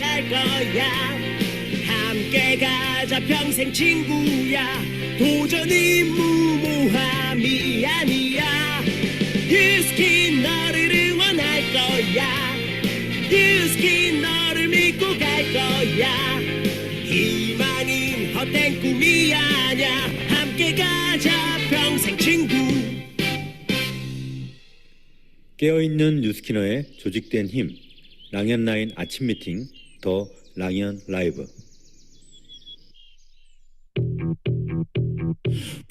갈 거야. 함께 가자 평생 친구야. 도전이 무모함이 아니야. 유스킨 너를 응원할 거야. 유스킨 너를 믿고 갈 거야. 희망은 헛된 꿈이 아냐. 함께 가자 평생 친구. 깨어있는 뉴스키너의 조직된 힘, 랑현라인 아침 미팅, 더 랑현 라이브.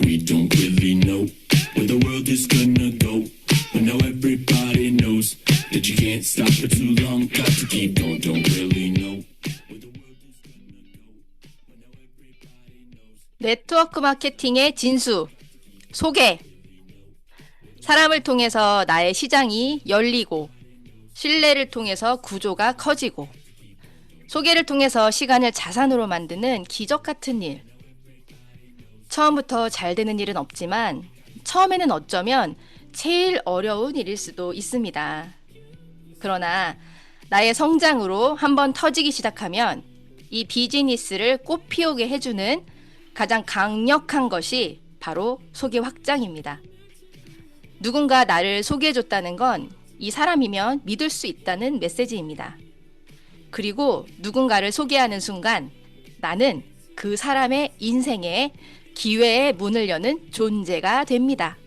We don't really know where the world is gonna go, but now everybody knows that you can't stop for too long. Got to keep going. Don't really know where the world is gonna go, but now everybody knows. 네트워크 마케팅의 진수, 소개. 사람을 통해서 나의 시장이 열리고, 신뢰를 통해서 구조가 커지고, 소개를 통해서 시간을 자산으로 만드는 기적 같은 일. 처음부터 잘 되는 일은 없지만, 처음에는 어쩌면 제일 어려운 일일 수도 있습니다. 그러나 나의 성장으로 한번 터지기 시작하면 이 비즈니스를 꽃피우게 해주는 가장 강력한 것이 바로 소개 확장입니다. 누군가 나를 소개해줬다는 건 이 사람이면 믿을 수 있다는 메시지입니다. 그리고 누군가를 소개하는 순간 나는 그 사람의 인생에 기회의 문을 여는 존재가 됩니다.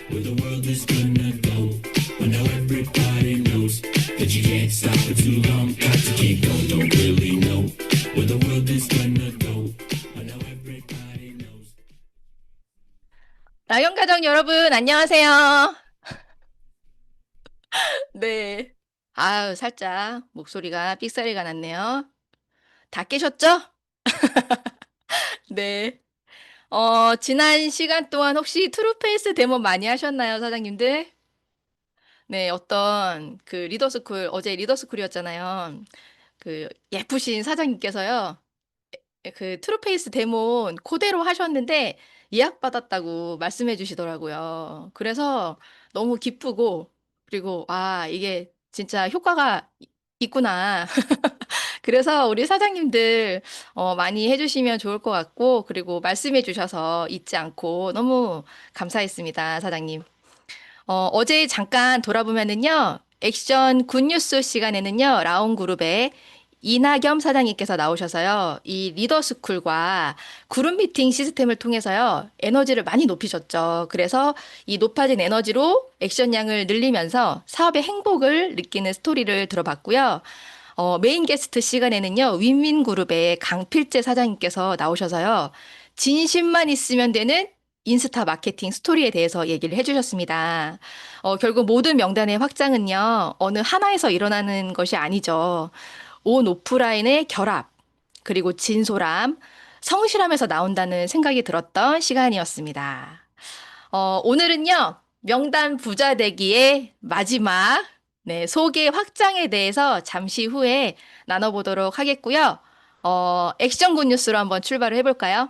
Where the world is gonna go, but now everybody knows that you can't stop for too long. Got to keep going. Don't really know where the world is gonna go, but now everybody knows. 라이언 가족 여러분, 안녕하세요. 네. 아유, 살짝 목소리가 삑사리가 났네요. 다 깨셨죠? 네. 지난 시간 동안 혹시 트루페이스 데모 많이 하셨나요, 사장님들? 네, 어떤 그 리더스쿨, 어제 리더스쿨이었잖아요. 그 예쁘신 사장님께서요. 그 트루페이스 데모 그대로 하셨는데 예약받았다고 말씀해 주시더라고요. 그래서 너무 기쁘고, 그리고 이게 진짜 효과가 있구나. 그래서 우리 사장님들 많이 해주시면 좋을 것 같고, 그리고 말씀해 주셔서 잊지 않고 너무 감사했습니다, 사장님. 어제 잠깐 돌아보면은요, 액션 굿뉴스 시간에는요, 라온그룹의 이낙겸 사장님께서 나오셔서요, 이 리더스쿨과 그룹 미팅 시스템을 통해서요, 에너지를 많이 높이셨죠. 그래서 이 높아진 에너지로 액션량을 늘리면서 사업의 행복을 느끼는 스토리를 들어봤고요. 메인 게스트 시간에는요, 윈윈그룹의 강필재 사장님께서 나오셔서요, 진심만 있으면 되는 인스타 마케팅 스토리에 대해서 얘기를 해주셨습니다. 결국 모든 명단의 확장은요, 어느 하나에서 일어나는 것이 아니죠. 온 오프라인의 결합, 그리고 진솔함, 성실함에서 나온다는 생각이 들었던 시간이었습니다. 오늘은요, 명단 부자 되기의 마지막, 네, 소개 확장에 대해서 잠시 후에 나눠보도록 하겠고요. 액션 굿뉴스로 한번 출발을 해볼까요?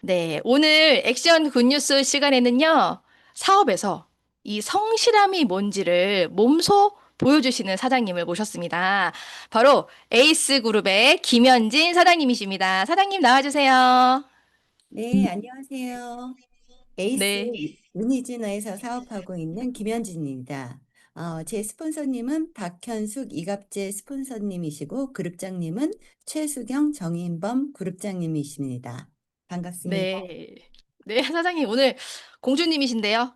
네, 오늘 액션 굿뉴스 시간에는요, 사업에서 이 성실함이 뭔지를 몸소 보여주시는 사장님을 모셨습니다. 바로 에이스 그룹의 김현진 사장님이십니다. 사장님 나와주세요. 네, 안녕하세요. 에이스 네, 문희진에서 사업하고 있는 김현진입니다. 제 스폰서님은 박현숙, 이갑재 스폰서님이시고, 그룹장님은 최수경, 정인범 그룹장님이십니다. 반갑습니다. 네, 네, 사장님 오늘 공주님이신데요.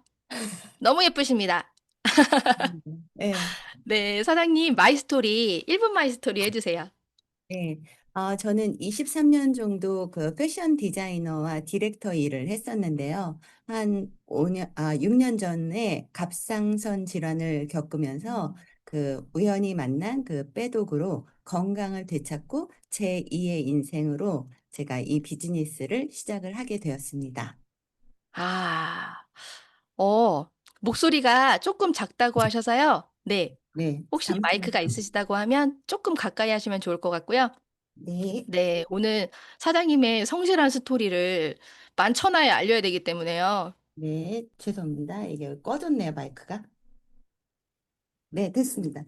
너무 예쁘십니다. 네, 네, 사장님 마이스토리, 1분 마이스토리 해주세요. 네. 저는 23년 정도 그 패션 디자이너와 디렉터 일을 했었는데요. 한 6년 전에 갑상선 질환을 겪으면서 그 우연히 만난 그 빼독으로 건강을 되찾고 제2의 인생으로 제가 이 비즈니스를 시작을 하게 되었습니다. 아, 어, 목소리가 조금 작다고 하셔서요. 네, 네, 혹시 마이크가 감사합니다. 있으시다고 하면 조금 가까이 하시면 좋을 것 같고요. 네, 네, 오늘 사장님의 성실한 스토리를 만천하에 알려야 되기 때문에요. 네, 죄송합니다. 이게 꺼졌네요, 마이크가. 네, 됐습니다.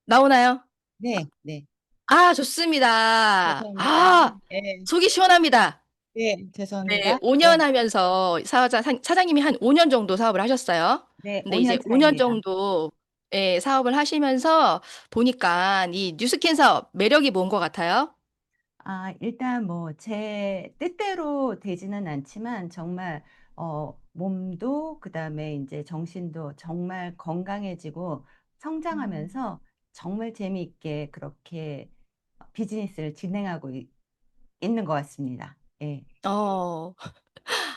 나오나요? 네, 네. 아, 좋습니다. 죄송합니다. 아, 네, 속이 시원합니다. 네, 네, 죄송합니다. 5년 네, 하면서 사장님이 한 5년 정도 사업을 하셨어요. 네, 근데 이제 5년 5년 차입니다. 정도 사업을 하시면서 보니까 이 뉴스킨 사업 매력이 뭔 것 같아요? 일단 뭐 제 뜻대로 되지는 않지만 정말 몸도 그다음에 이제 정신도 정말 건강해지고 성장하면서 정말 재미있게 그렇게 비즈니스를 진행하고 있는 것 같습니다. 예. 어,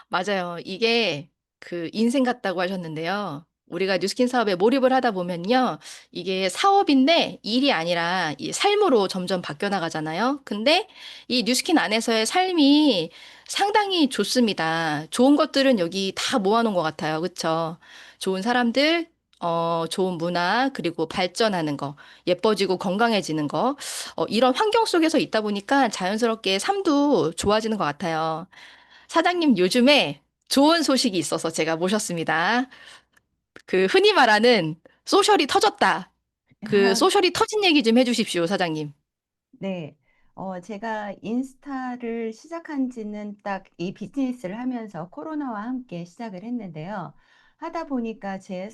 맞아요. 이게 그 인생 같다고 하셨는데요. 우리가 뉴스킨 사업에 몰입을 하다 보면요. 이게 사업인데 일이 아니라 이 삶으로 점점 바뀌어 나가잖아요. 근데 이 뉴스킨 안에서의 삶이 상당히 좋습니다. 좋은 것들은 여기 다 모아놓은 것 같아요. 그쵸? 좋은 사람들, 좋은 문화, 그리고 발전하는 거, 예뻐지고 건강해지는 거, 이런 환경 속에서 있다 보니까 자연스럽게 삶도 좋아지는 것 같아요. 사장님 요즘에 좋은 소식이 있어서 제가 모셨습니다. 그 흔히 말하는 소셜이 터졌다. 그 소셜이 터진 얘기 좀 해주십시오, 사장님. 네. 제가 인스타를 시작한 지는 딱 이 비즈니스를 하면서 코로나와 함께 시작을 했는데요. 하다 보니까 제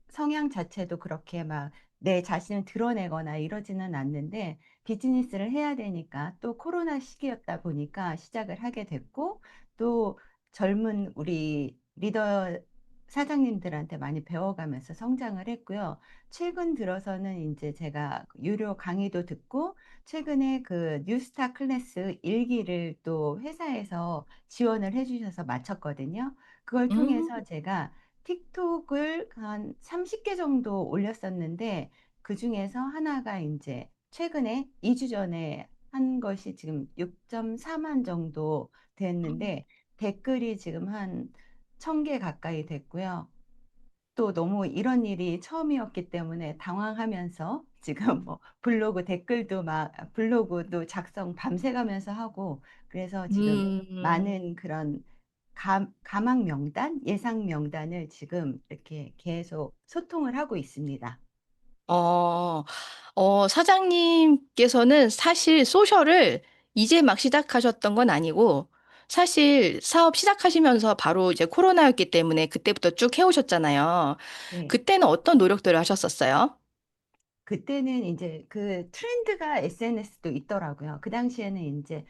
성향 자체도 그렇게 막 내 자신을 드러내거나 이러지는 않는데 비즈니스를 해야 되니까 또 코로나 시기였다 보니까 시작을 하게 됐고 또 젊은 우리 리더 사장님들한테 많이 배워가면서 성장을 했고요. 최근 들어서는 이제 제가 유료 강의도 듣고 최근에 그 뉴스타 클래스 일기를 또 회사에서 지원을 해주셔서 마쳤거든요. 그걸 음, 통해서 제가 틱톡을 한 30개 정도 올렸었는데 그 중에서 하나가 이제 최근에 2주 전에 한 것이 지금 6.4만 정도 됐는데 댓글이 지금 한 1000개 가까이 됐고요. 또 너무 이런 일이 처음이었기 때문에 당황하면서 지금 뭐 블로그도 작성 밤새 가면서 하고 그래서 지금 음, 많은 그런 가망 명단, 예상 명단을 지금 이렇게 계속 소통을 하고 있습니다. 어, 사장님께서는 사실 소셜을 이제 막 시작하셨던 건 아니고, 사실 사업 시작하시면서 바로 이제 코로나였기 때문에 그때부터 쭉 해오셨잖아요. 네. 그때는 어떤 노력들을 하셨었어요? 그때는 이제 그 트렌드가 SNS도 있더라고요. 그 당시에는 이제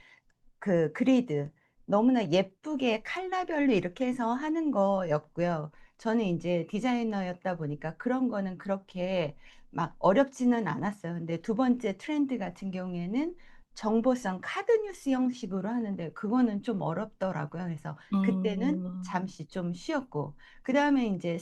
그 그리드 너무나 예쁘게 컬러별로 이렇게 해서 하는 거였고요. 저는 이제 디자이너였다 보니까 그런 거는 그렇게 막 어렵지는 않았어요. 근데 두 번째 트렌드 같은 경우에는 정보성 카드 뉴스 형식으로 하는데 그거는 좀 어렵더라고요. 그래서 그때는 음, 잠시 좀 쉬었고 그다음에 이제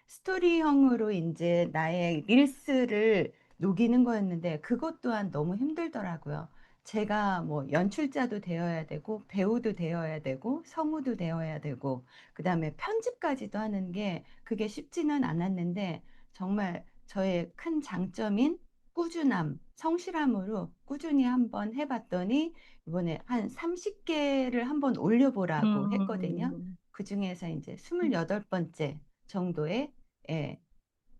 스토리형으로 이제 나의 릴스를 녹이는 거였는데 그것 또한 너무 힘들더라고요. 제가 뭐 연출자도 되어야 되고 배우도 되어야 되고 성우도 되어야 되고 그다음에 편집까지도 하는 게 그게 쉽지는 않았는데 정말 저의 큰 장점인 꾸준함, 성실함으로 꾸준히 한번 해봤더니 이번에 한 30개를 한번 올려보라고 했거든요. 음. 그 중에서 이제 28번째 정도에 예,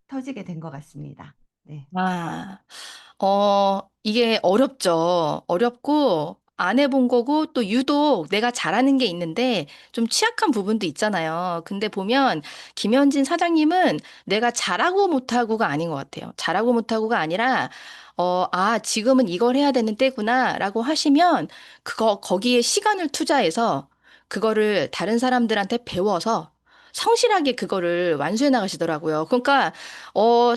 터지게 된 것 같습니다. 네. 아, 이게 어렵죠. 어렵고, 안 해본 거고, 또 유독 내가 잘하는 게 있는데, 좀 취약한 부분도 있잖아요. 근데 보면, 김현진 사장님은 내가 잘하고 못하고가 아닌 것 같아요. 잘하고 못하고가 아니라, 지금은 이걸 해야 되는 때구나, 라고 하시면, 거기에 시간을 투자해서, 그거를 다른 사람들한테 배워서, 성실하게 그거를 완수해 나가시더라고요. 그러니까,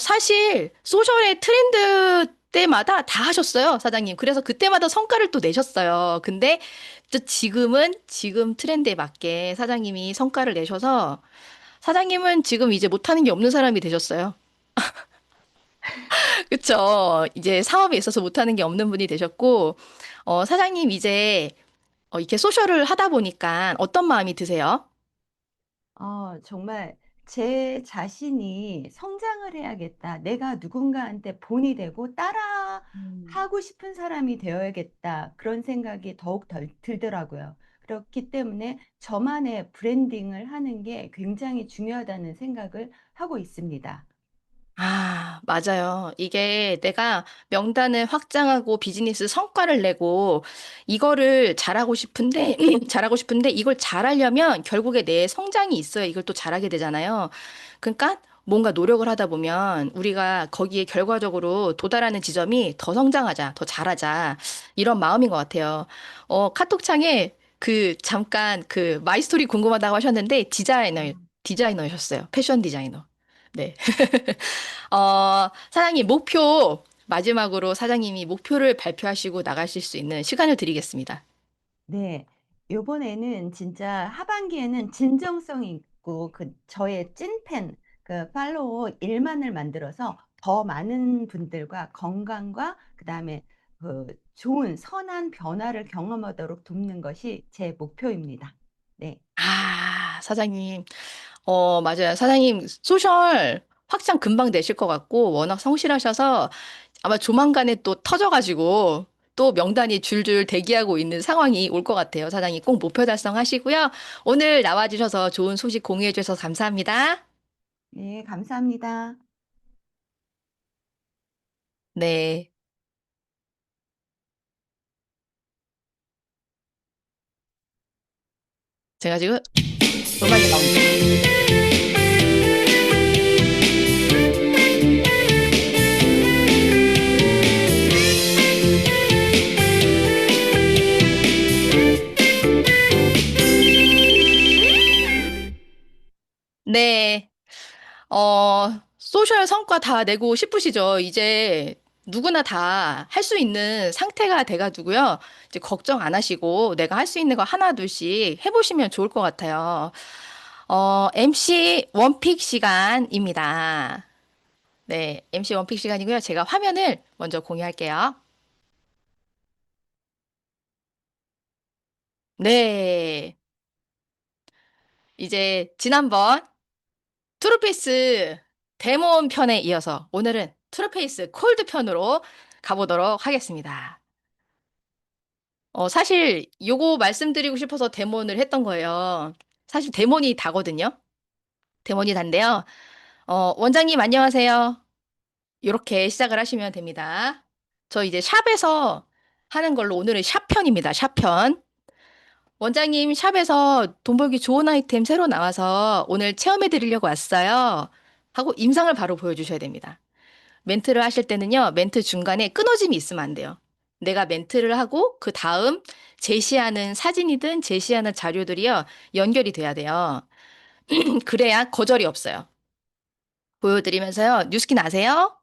사실, 소셜의 트렌드 때마다 다 하셨어요, 사장님. 그래서 그때마다 성과를 또 내셨어요. 근데 또 지금 트렌드에 맞게 사장님이 성과를 내셔서 사장님은 지금 이제 못하는 게 없는 사람이 되셨어요. 그쵸? 이제 사업에 있어서 못하는 게 없는 분이 되셨고, 사장님 이제 이렇게 소셜을 하다 보니까 어떤 마음이 드세요? 정말 제 자신이 성장을 해야겠다. 내가 누군가한테 본이 되고 따라 하고 싶은 사람이 되어야겠다. 그런 생각이 더욱 들더라고요. 그렇기 때문에 저만의 브랜딩을 하는 게 굉장히 중요하다는 생각을 하고 있습니다. 아, 맞아요. 이게 내가 명단을 확장하고 비즈니스 성과를 내고 이거를 잘하고 싶은데, 잘하고 싶은데 이걸 잘하려면 결국에 내 성장이 있어야 이걸 또 잘하게 되잖아요. 그러니까 뭔가 노력을 하다 보면 우리가 거기에 결과적으로 도달하는 지점이 더 성장하자, 더 잘하자. 이런 마음인 것 같아요. 카톡창에 잠깐 마이스토리 궁금하다고 하셨는데 디자이너셨어요. 패션 디자이너. 네. 사장님, 마지막으로 사장님이 목표를 발표하시고 나가실 수 있는 시간을 드리겠습니다. 네, 요번에는 진짜 하반기에는 진정성 있고 그 저의 찐팬 그 팔로워 1만을 만들어서 더 많은 분들과 건강과 그다음에 그 좋은 선한 변화를 경험하도록 돕는 것이 제 목표입니다. 네. 아, 사장님. 맞아요. 사장님, 소셜 확장 금방 되실 것 같고, 워낙 성실하셔서 아마 조만간에 또 터져가지고, 또 명단이 줄줄 대기하고 있는 상황이 올 것 같아요. 사장님 꼭 목표 달성하시고요. 오늘 나와주셔서 좋은 소식 공유해 주셔서 감사합니다. 네, 감사합니다. 네. 제가 지금 음악이 나옵니다. 네. 소셜 성과 다 내고 싶으시죠? 이제 누구나 다 할 수 있는 상태가 돼가지고요. 이제 걱정 안 하시고 내가 할 수 있는 거 하나, 둘씩 해보시면 좋을 것 같아요. MC 원픽 시간입니다. 네, MC 원픽 시간이고요. 제가 화면을 먼저 공유할게요. 네. 이제 지난번 트루페이스 데몬 편에 이어서 오늘은 트루페이스 콜드 편으로 가보도록 하겠습니다. 사실 요거 말씀드리고 싶어서 데몬을 했던 거예요. 사실 데몬이 다거든요. 데몬이 단데요. 원장님 안녕하세요. 이렇게 시작을 하시면 됩니다. 저 이제 샵에서 하는 걸로 오늘은 샵 편입니다. 샵 편. 원장님 샵에서 돈 벌기 좋은 아이템 새로 나와서 오늘 체험해 드리려고 왔어요. 하고 임상을 바로 보여주셔야 됩니다. 멘트를 하실 때는요, 멘트 중간에 끊어짐이 있으면 안 돼요. 내가 멘트를 하고 그 다음 제시하는 사진이든 제시하는 자료들이요, 연결이 돼야 돼요. 그래야 거절이 없어요. 보여드리면서요, 뉴스킨 아세요?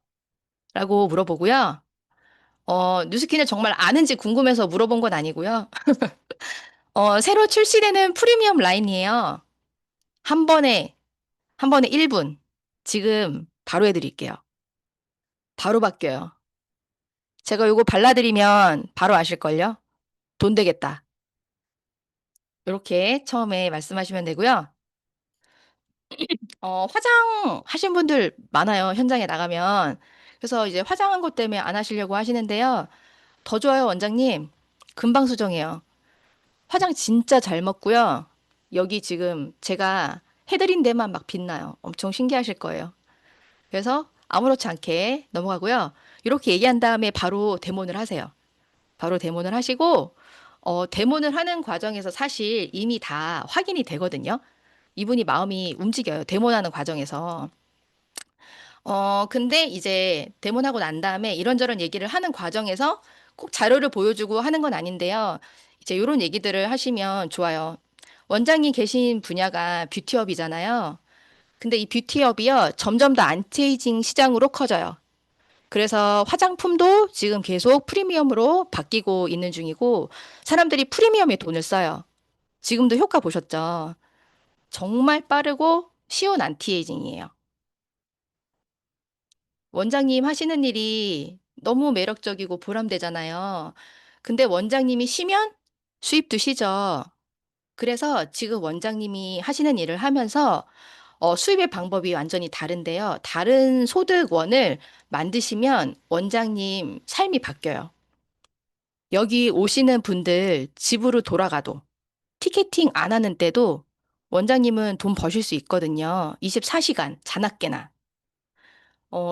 라고 물어보고요. 뉴스킨을 정말 아는지 궁금해서 물어본 건 아니고요. 새로 출시되는 프리미엄 라인이에요. 한 번에, 한 번에 1분. 지금 바로 해드릴게요. 바로 바뀌어요. 제가 요거 발라드리면 바로 아실걸요? 돈 되겠다. 이렇게 처음에 말씀하시면 되고요. 화장하신 분들 많아요. 현장에 나가면. 그래서 이제 화장한 것 때문에 안 하시려고 하시는데요. 더 좋아요, 원장님. 금방 수정해요. 화장 진짜 잘 먹고요. 여기 지금 제가 해드린 데만 막 빛나요. 엄청 신기하실 거예요. 그래서 아무렇지 않게 넘어가고요. 이렇게 얘기한 다음에 바로 데모를 하세요. 바로 데모를 하시고, 데모를 하는 과정에서 사실 이미 다 확인이 되거든요. 이분이 마음이 움직여요. 데모하는 과정에서. 근데 이제 데모하고 난 다음에 이런저런 얘기를 하는 과정에서 꼭 자료를 보여주고 하는 건 아닌데요. 이제 이런 얘기들을 하시면 좋아요. 원장님 계신 분야가 뷰티업이잖아요. 근데 이 뷰티업이요, 점점 더 안티에이징 시장으로 커져요. 그래서 화장품도 지금 계속 프리미엄으로 바뀌고 있는 중이고, 사람들이 프리미엄에 돈을 써요. 지금도 효과 보셨죠? 정말 빠르고 쉬운 안티에이징이에요. 원장님 하시는 일이 너무 매력적이고 보람되잖아요. 근데 원장님이 쉬면 수입도 쉬죠. 그래서 지금 원장님이 하시는 일을 하면서 수입의 방법이 완전히 다른데요. 다른 소득원을 만드시면 원장님 삶이 바뀌어요. 여기 오시는 분들 집으로 돌아가도 티켓팅 안 하는 때도 원장님은 돈 버실 수 있거든요. 24시간 자나깨나.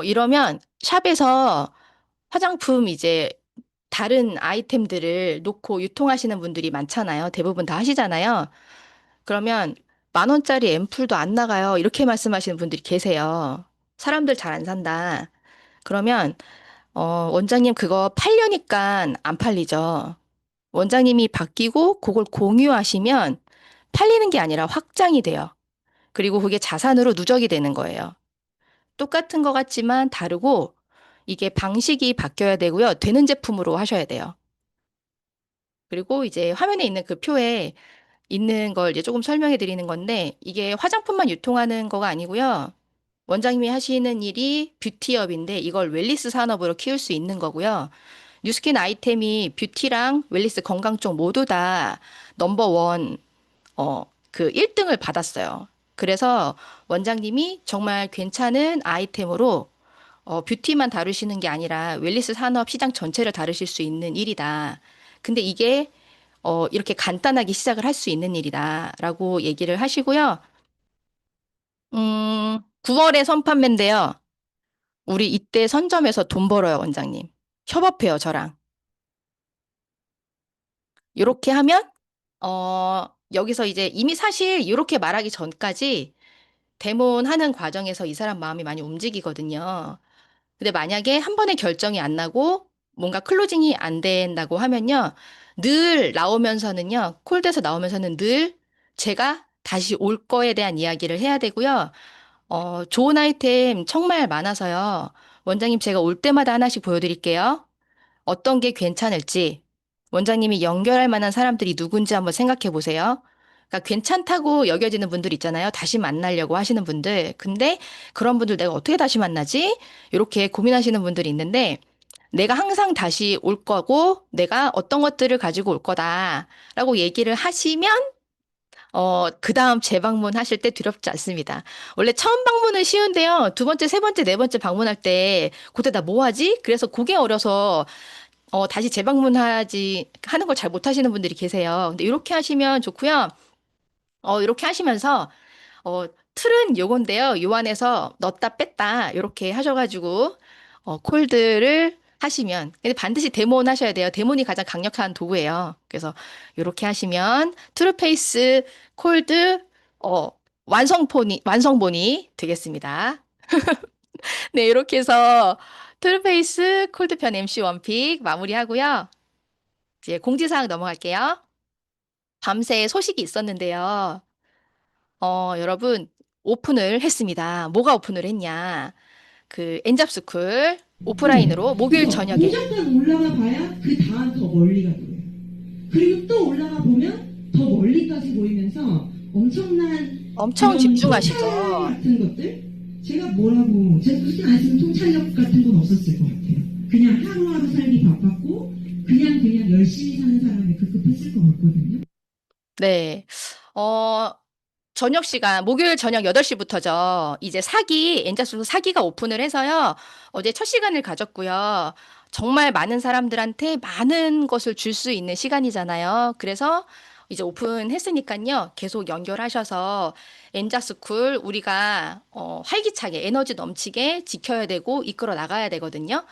이러면 샵에서 화장품 이제 다른 아이템들을 놓고 유통하시는 분들이 많잖아요. 대부분 다 하시잖아요. 그러면 10,000원짜리 앰플도 안 나가요. 이렇게 말씀하시는 분들이 계세요. 사람들 잘 안 산다. 그러면 원장님 그거 팔려니까 안 팔리죠. 원장님이 바뀌고 그걸 공유하시면 팔리는 게 아니라 확장이 돼요. 그리고 그게 자산으로 누적이 되는 거예요. 똑같은 것 같지만 다르고 이게 방식이 바뀌어야 되고요. 되는 제품으로 하셔야 돼요. 그리고 이제 화면에 있는 그 표에 있는 걸 이제 조금 설명해 드리는 건데 이게 화장품만 유통하는 거가 아니고요. 원장님이 하시는 일이 뷰티업인데 이걸 웰니스 산업으로 키울 수 있는 거고요. 뉴스킨 아이템이 뷰티랑 웰니스 건강 쪽 모두 다 넘버원 그 1등을 받았어요. 그래서 원장님이 정말 괜찮은 아이템으로 뷰티만 다루시는 게 아니라 웰니스 산업 시장 전체를 다루실 수 있는 일이다. 근데 이게 이렇게 간단하게 시작을 할 수 있는 일이다라고 얘기를 하시고요. 9월에 선판매인데요. 우리 이때 선점해서 돈 벌어요, 원장님. 협업해요, 저랑. 이렇게 하면 여기서 이제 이미 사실 이렇게 말하기 전까지 데몬하는 과정에서 이 사람 마음이 많이 움직이거든요. 근데 만약에 한 번에 결정이 안 나고 뭔가 클로징이 안 된다고 하면요. 늘 나오면서는요. 콜드에서 나오면서는 늘 제가 다시 올 거에 대한 이야기를 해야 되고요. 좋은 아이템 정말 많아서요. 원장님 제가 올 때마다 하나씩 보여드릴게요. 어떤 게 괜찮을지 원장님이 연결할 만한 사람들이 누군지 한번 생각해 보세요. 그러니까 괜찮다고 여겨지는 분들 있잖아요. 다시 만나려고 하시는 분들. 근데 그런 분들 내가 어떻게 다시 만나지? 이렇게 고민하시는 분들이 있는데 내가 항상 다시 올 거고 내가 어떤 것들을 가지고 올 거다라고 얘기를 하시면 그 다음 재방문 하실 때 두렵지 않습니다. 원래 처음 방문은 쉬운데요. 두 번째, 세 번째, 네 번째 방문할 때 그때 나 뭐 하지? 그래서 그게 어려서 다시 재방문하지 하는 걸 잘 못하시는 분들이 계세요. 근데 이렇게 하시면 좋고요. 이렇게 하시면서 틀은 요건데요. 요 안에서 넣었다 뺐다 이렇게 하셔가지고 콜드를 하시면 근데 반드시 데몬 하셔야 돼요. 데몬이 가장 강력한 도구예요. 그래서 이렇게 하시면 트루페이스 콜드 완성본이 되겠습니다. 네, 이렇게 해서 트루페이스 콜드편 MC 원픽 마무리하고요. 이제 공지사항 넘어갈게요. 밤새 소식이 있었는데요. 여러분, 오픈을 했습니다. 뭐가 오픈을 했냐? 그 엔잡스쿨 오프라인으로 목요일 저녁에. 무조건 올라가 봐야 그 다음 더 멀리가 보여요. 그리고 또 올라가 보면 더 멀리까지 보이면서 엄청 이런 집중하시죠. 통찰 같은 것들 제가 그렇게 안 했으면 통찰력 같은 건 없었을 것 같아요. 그냥 하루하루 살기 바빴고 그냥 열심히 사는 사람이 급급했을 것 같거든요. 네. 저녁 시간, 목요일 저녁 8시부터죠. 이제 엔잡스쿨 사기가 오픈을 해서요. 어제 첫 시간을 가졌고요. 정말 많은 사람들한테 많은 것을 줄 수 있는 시간이잖아요. 그래서 이제 오픈했으니까요. 계속 연결하셔서 엔잡스쿨 우리가 활기차게 에너지 넘치게 지켜야 되고 이끌어 나가야 되거든요.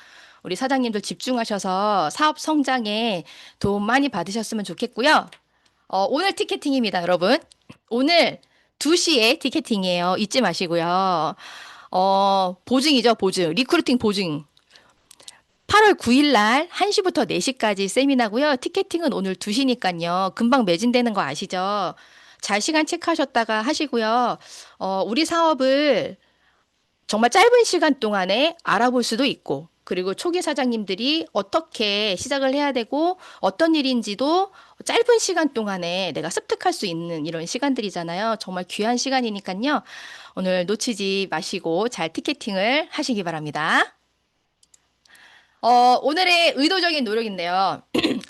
우리 사장님들 집중하셔서 사업 성장에 도움 많이 받으셨으면 좋겠고요. 오늘 티켓팅입니다, 여러분. 오늘 2시에 티켓팅이에요. 잊지 마시고요. 보증이죠, 보증. 리크루팅 보증. 8월 9일 날 1시부터 4시까지 세미나고요. 티켓팅은 오늘 2시니까요. 금방 매진되는 거 아시죠? 잘 시간 체크하셨다가 하시고요. 우리 사업을 정말 짧은 시간 동안에 알아볼 수도 있고, 그리고 초기 사장님들이 어떻게 시작을 해야 되고, 어떤 일인지도 짧은 시간 동안에 내가 습득할 수 있는 이런 시간들이잖아요. 정말 귀한 시간이니까요. 오늘 놓치지 마시고 잘 티켓팅을 하시기 바랍니다. 오늘의 의도적인 노력인데요.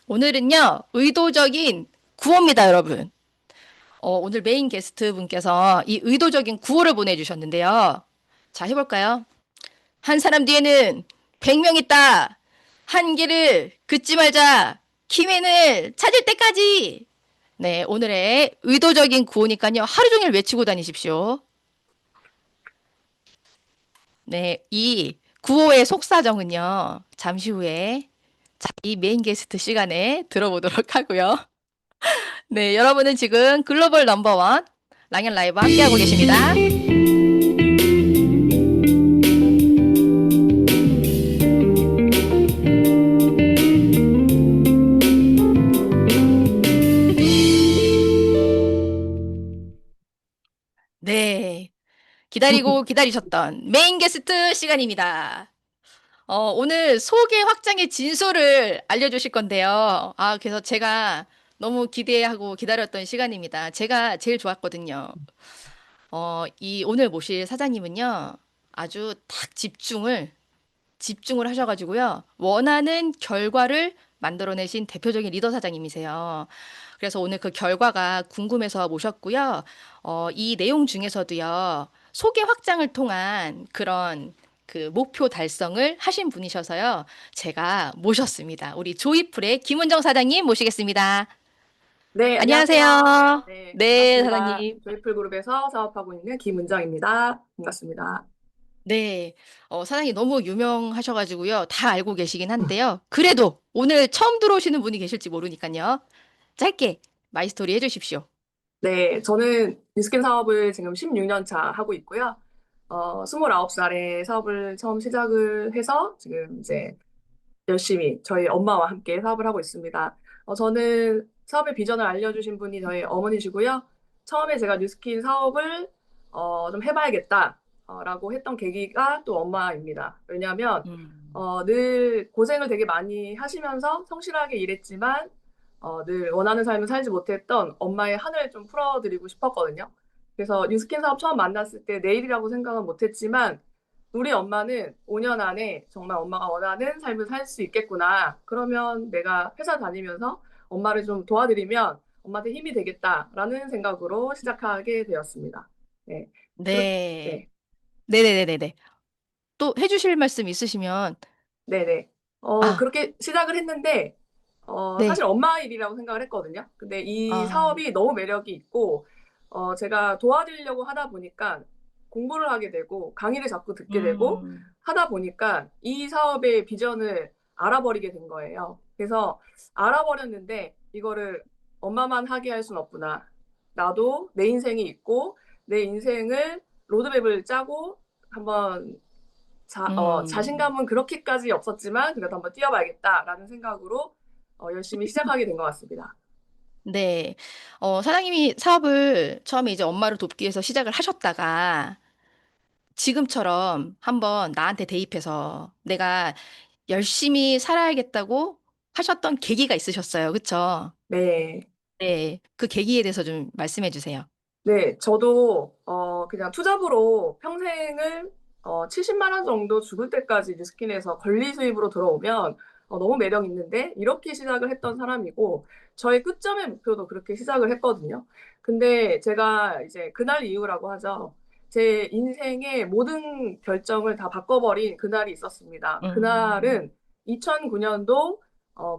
오늘은요, 의도적인 구호입니다, 여러분. 오늘 메인 게스트 분께서 이 의도적인 구호를 보내주셨는데요. 자, 해볼까요? 한 사람 뒤에는 100명 있다. 한 길을 긋지 말자. 키맨을 찾을 때까지. 네, 오늘의 의도적인 구호니까요. 하루 종일 외치고 다니십시오. 네, 이 구호의 속사정은요. 잠시 후에 이 메인 게스트 시간에 들어보도록 하고요. 네, 여러분은 지금 글로벌 넘버원 랑연 라이브 함께하고 계십니다. 네, 기다리고 기다리셨던 메인 게스트 시간입니다. 오늘 소개 확장의 진수를 알려주실 건데요. 그래서 제가 너무 기대하고 기다렸던 시간입니다. 제가 제일 좋았거든요. 오늘 모실 사장님은요, 아주 딱 집중을 하셔가지고요, 원하는 결과를 만들어내신 대표적인 리더 사장님이세요. 그래서 오늘 그 결과가 궁금해서 모셨고요. 이 내용 중에서도요, 소개 확장을 통한 그런 그 목표 달성을 하신 분이셔서요, 제가 모셨습니다. 우리 조이풀의 김은정 사장님 모시겠습니다. 네, 안녕하세요. 네, 네, 반갑습니다. 사장님. 조이풀 그룹에서 사업하고 있는 김은정입니다. 반갑습니다. 네, 사장님 너무 유명하셔가지고요. 다 알고 계시긴 한데요. 그래도 오늘 처음 들어오시는 분이 계실지 모르니까요. 짧게 마이스토리 해주십시오. 네, 저는 뉴스킨 사업을 지금 16년 차 하고 있고요. 29살에 사업을 처음 시작을 해서 지금 이제 열심히 저희 엄마와 함께 사업을 하고 있습니다. 저는 사업의 비전을 알려주신 분이 저희 어머니시고요. 처음에 제가 뉴스킨 사업을 좀 해봐야겠다. 라고 했던 계기가 또 엄마입니다. 왜냐하면 늘 고생을 되게 많이 하시면서 성실하게 일했지만 늘 원하는 삶을 살지 못했던 엄마의 한을 좀 풀어드리고 싶었거든요. 그래서 뉴스킨 사업 처음 만났을 때 내일이라고 생각은 못했지만 우리 엄마는 5년 안에 정말 엄마가 원하는 삶을 살 수 있겠구나. 그러면 내가 회사 다니면서 엄마를 좀 도와드리면 엄마한테 힘이 되겠다라는 생각으로 시작하게 되었습니다. 네. 네. 네. 네네네네네. 또 해주실 말씀 있으시면, 네네. 아, 그렇게 시작을 했는데, 네. 사실 엄마 일이라고 생각을 했거든요. 근데 이 아, 사업이 너무 매력이 있고, 제가 도와드리려고 하다 보니까 공부를 하게 되고, 강의를 자꾸 듣게 되고, 음, 하다 보니까 이 사업의 비전을 알아버리게 된 거예요. 그래서 알아버렸는데, 이거를 엄마만 하게 할 순 없구나. 나도 내 인생이 있고, 내 인생을 로드맵을 짜고, 한번 음. 자신감은 그렇게까지 없었지만 그래도 한번 뛰어봐야겠다라는 생각으로 열심히 시작하게 된 것 같습니다. 네. 사장님이 사업을 처음에 이제 엄마를 돕기 위해서 시작을 하셨다가, 지금처럼 한번 나한테 대입해서 내가 열심히 살아야겠다고 하셨던 계기가 있으셨어요. 그쵸? 네. 네. 그 계기에 대해서 좀 말씀해 주세요. 네, 저도 그냥 투잡으로 평생을 70만 원 정도 죽을 때까지 뉴스킨에서 권리 수입으로 들어오면 너무 매력 있는데 이렇게 시작을 했던 사람이고 저의 끝점의 목표도 그렇게 시작을 했거든요. 근데 제가 이제 그날 이후라고 하죠. 제 인생의 모든 결정을 다 바꿔버린 그날이 있었습니다. 음, 그날은 2009년도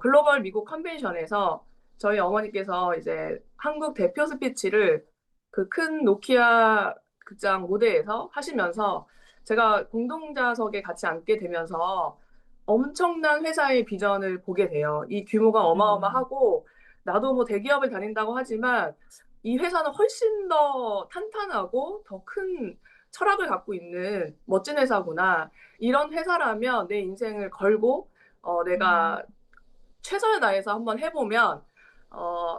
글로벌 미국 컨벤션에서 저희 어머니께서 이제 한국 대표 스피치를 그 큰 노키아 극장 무대에서 하시면서 제가 공동좌석에 같이 앉게 되면서 엄청난 회사의 비전을 보게 돼요. 이 규모가 음, 어마어마하고 나도 뭐 대기업을 다닌다고 하지만 이 회사는 훨씬 더 탄탄하고 더 큰 철학을 갖고 있는 멋진 회사구나. 이런 회사라면 내 인생을 걸고 음, 내가 최선을 다해서 한번 해보면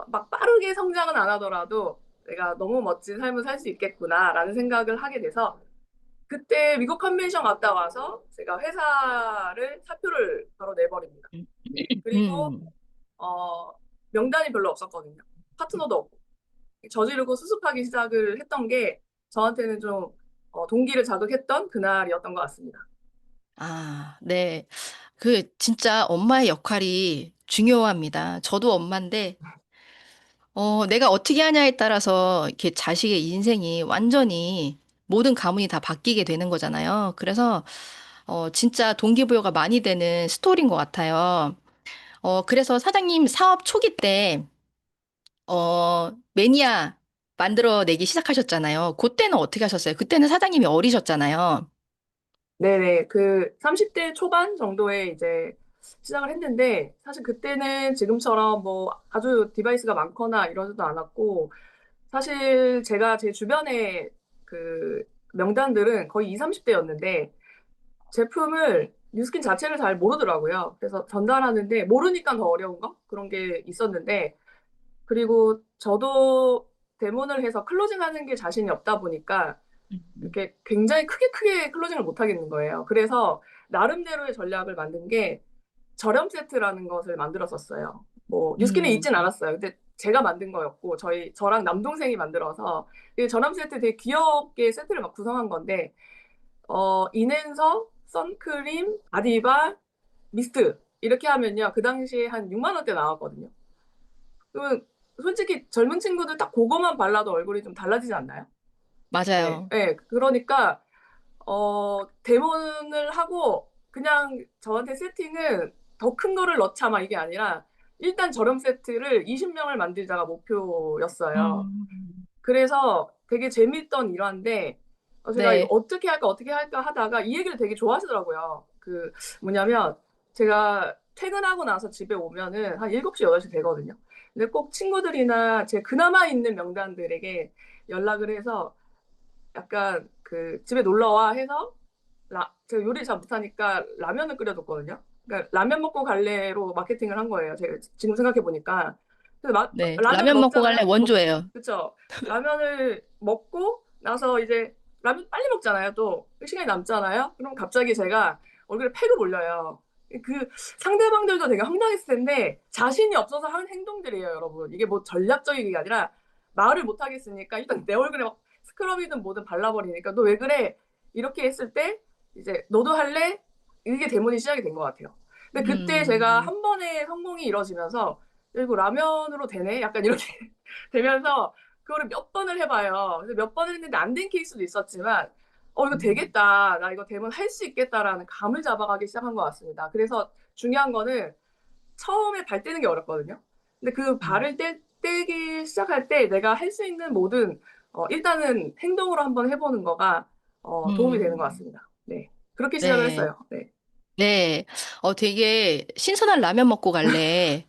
막 빠르게 성장은 안 하더라도 내가 너무 멋진 삶을 살 수 있겠구나라는 생각을 하게 돼서 그때 미국 컨벤션 갔다 와서 제가 회사를 사표를 바로 내버립니다. 음, 그리고 음. 어, 명단이 별로 없었거든요. 파트너도 없고 저지르고 수습하기 시작을 했던 게 저한테는 좀 동기를 자극했던 그날이었던 것 같습니다. 네. 진짜 엄마의 역할이 중요합니다. 저도 엄마인데, 내가 어떻게 하냐에 따라서 이렇게 자식의 인생이 완전히 모든 가문이 다 바뀌게 되는 거잖아요. 그래서, 진짜 동기부여가 많이 되는 스토리인 것 같아요. 그래서 사장님 사업 초기 때 매니아 만들어내기 시작하셨잖아요. 그때는 어떻게 하셨어요? 그때는 사장님이 어리셨잖아요. 네네. 그 30대 초반 정도에 이제 시작을 했는데, 사실 그때는 지금처럼 뭐 아주 디바이스가 많거나 이러지도 않았고, 사실 제가 제 주변에 그 명단들은 거의 20, 30대였는데, 제품을 뉴스킨 자체를 잘 모르더라고요. 그래서 전달하는데 모르니까 더 어려운 거? 그런 게 있었는데, 그리고 저도 데모를 해서 클로징하는 게 자신이 없다 보니까 이렇게 굉장히 크게 클로징을 못 하겠는 거예요. 그래서 나름대로의 전략을 만든 게 저렴 세트라는 것을 만들었었어요. 뭐 뉴스킨에 있진 않았어요. 근데 제가 만든 거였고 저랑 남동생이 만들어서 이 저렴 세트 되게 귀엽게 세트를 막 구성한 건데 인앤서, 선크림, 아디바, 미스트 이렇게 하면요. 그 당시에 한 6만 원대 나왔거든요. 그러면 솔직히 젊은 친구들 딱 그거만 발라도 얼굴이 좀 달라지지 않나요? 네, 맞아요. 네. 그러니까 대문을 하고 그냥 저한테 세팅은 더 큰 거를 넣자 막 이게 아니라 일단 저렴 세트를 20명을 만들자가 목표였어요. 음. 그래서 되게 재밌던 일화인데 제가 이거 네, 어떻게 할까 하다가 이 얘기를 되게 좋아하시더라고요. 그 뭐냐면 제가 퇴근하고 나서 집에 오면은 한 7시, 8시 되거든요. 근데 꼭 친구들이나 제 그나마 있는 명단들에게 연락을 해서 약간 그 집에 놀러 와 해서 제가 요리 잘 못하니까 라면을 끓여줬거든요. 그러니까 라면 먹고 갈래로 마케팅을 한 거예요. 제가 지금 생각해 보니까. 그래서 네. 라면을 라면 먹고 갈래 먹잖아요. 원조예요. 그쵸? 라면을 먹고 나서 이제 라면 빨리 먹잖아요. 또 시간이 남잖아요. 그럼 갑자기 제가 얼굴에 팩을 올려요. 그 상대방들도 되게 황당했을 텐데 자신이 없어서 하는 행동들이에요, 여러분. 이게 뭐 전략적인 게 아니라 말을 못 하겠으니까 일단 내 얼굴에 막 스크럽이든 뭐든 발라버리니까 너 왜 그래? 이렇게 했을 때 이제 너도 할래? 이게 대문이 시작이 된 것 같아요. 근데 그때 제가 음, 한 번에 성공이 이루어지면서 이거 라면으로 되네? 약간 이렇게 되면서 그거를 몇 번을 해봐요. 그래서 몇 번을 했는데 안 된 케이스도 있었지만 이거 되겠다. 나 이거 되면 할 수 있겠다라는 감을 잡아가기 시작한 것 같습니다. 그래서 중요한 거는 처음에 발 떼는 게 어렵거든요. 근데 그 발을 떼기 시작할 때 내가 할 수 있는 모든 일단은 행동으로 한번 해보는 거가 도움이 되는 것 음, 같습니다. 네. 그렇게 시작을 네, 했어요. 네. 네. 되게 신선한 라면 먹고 갈래.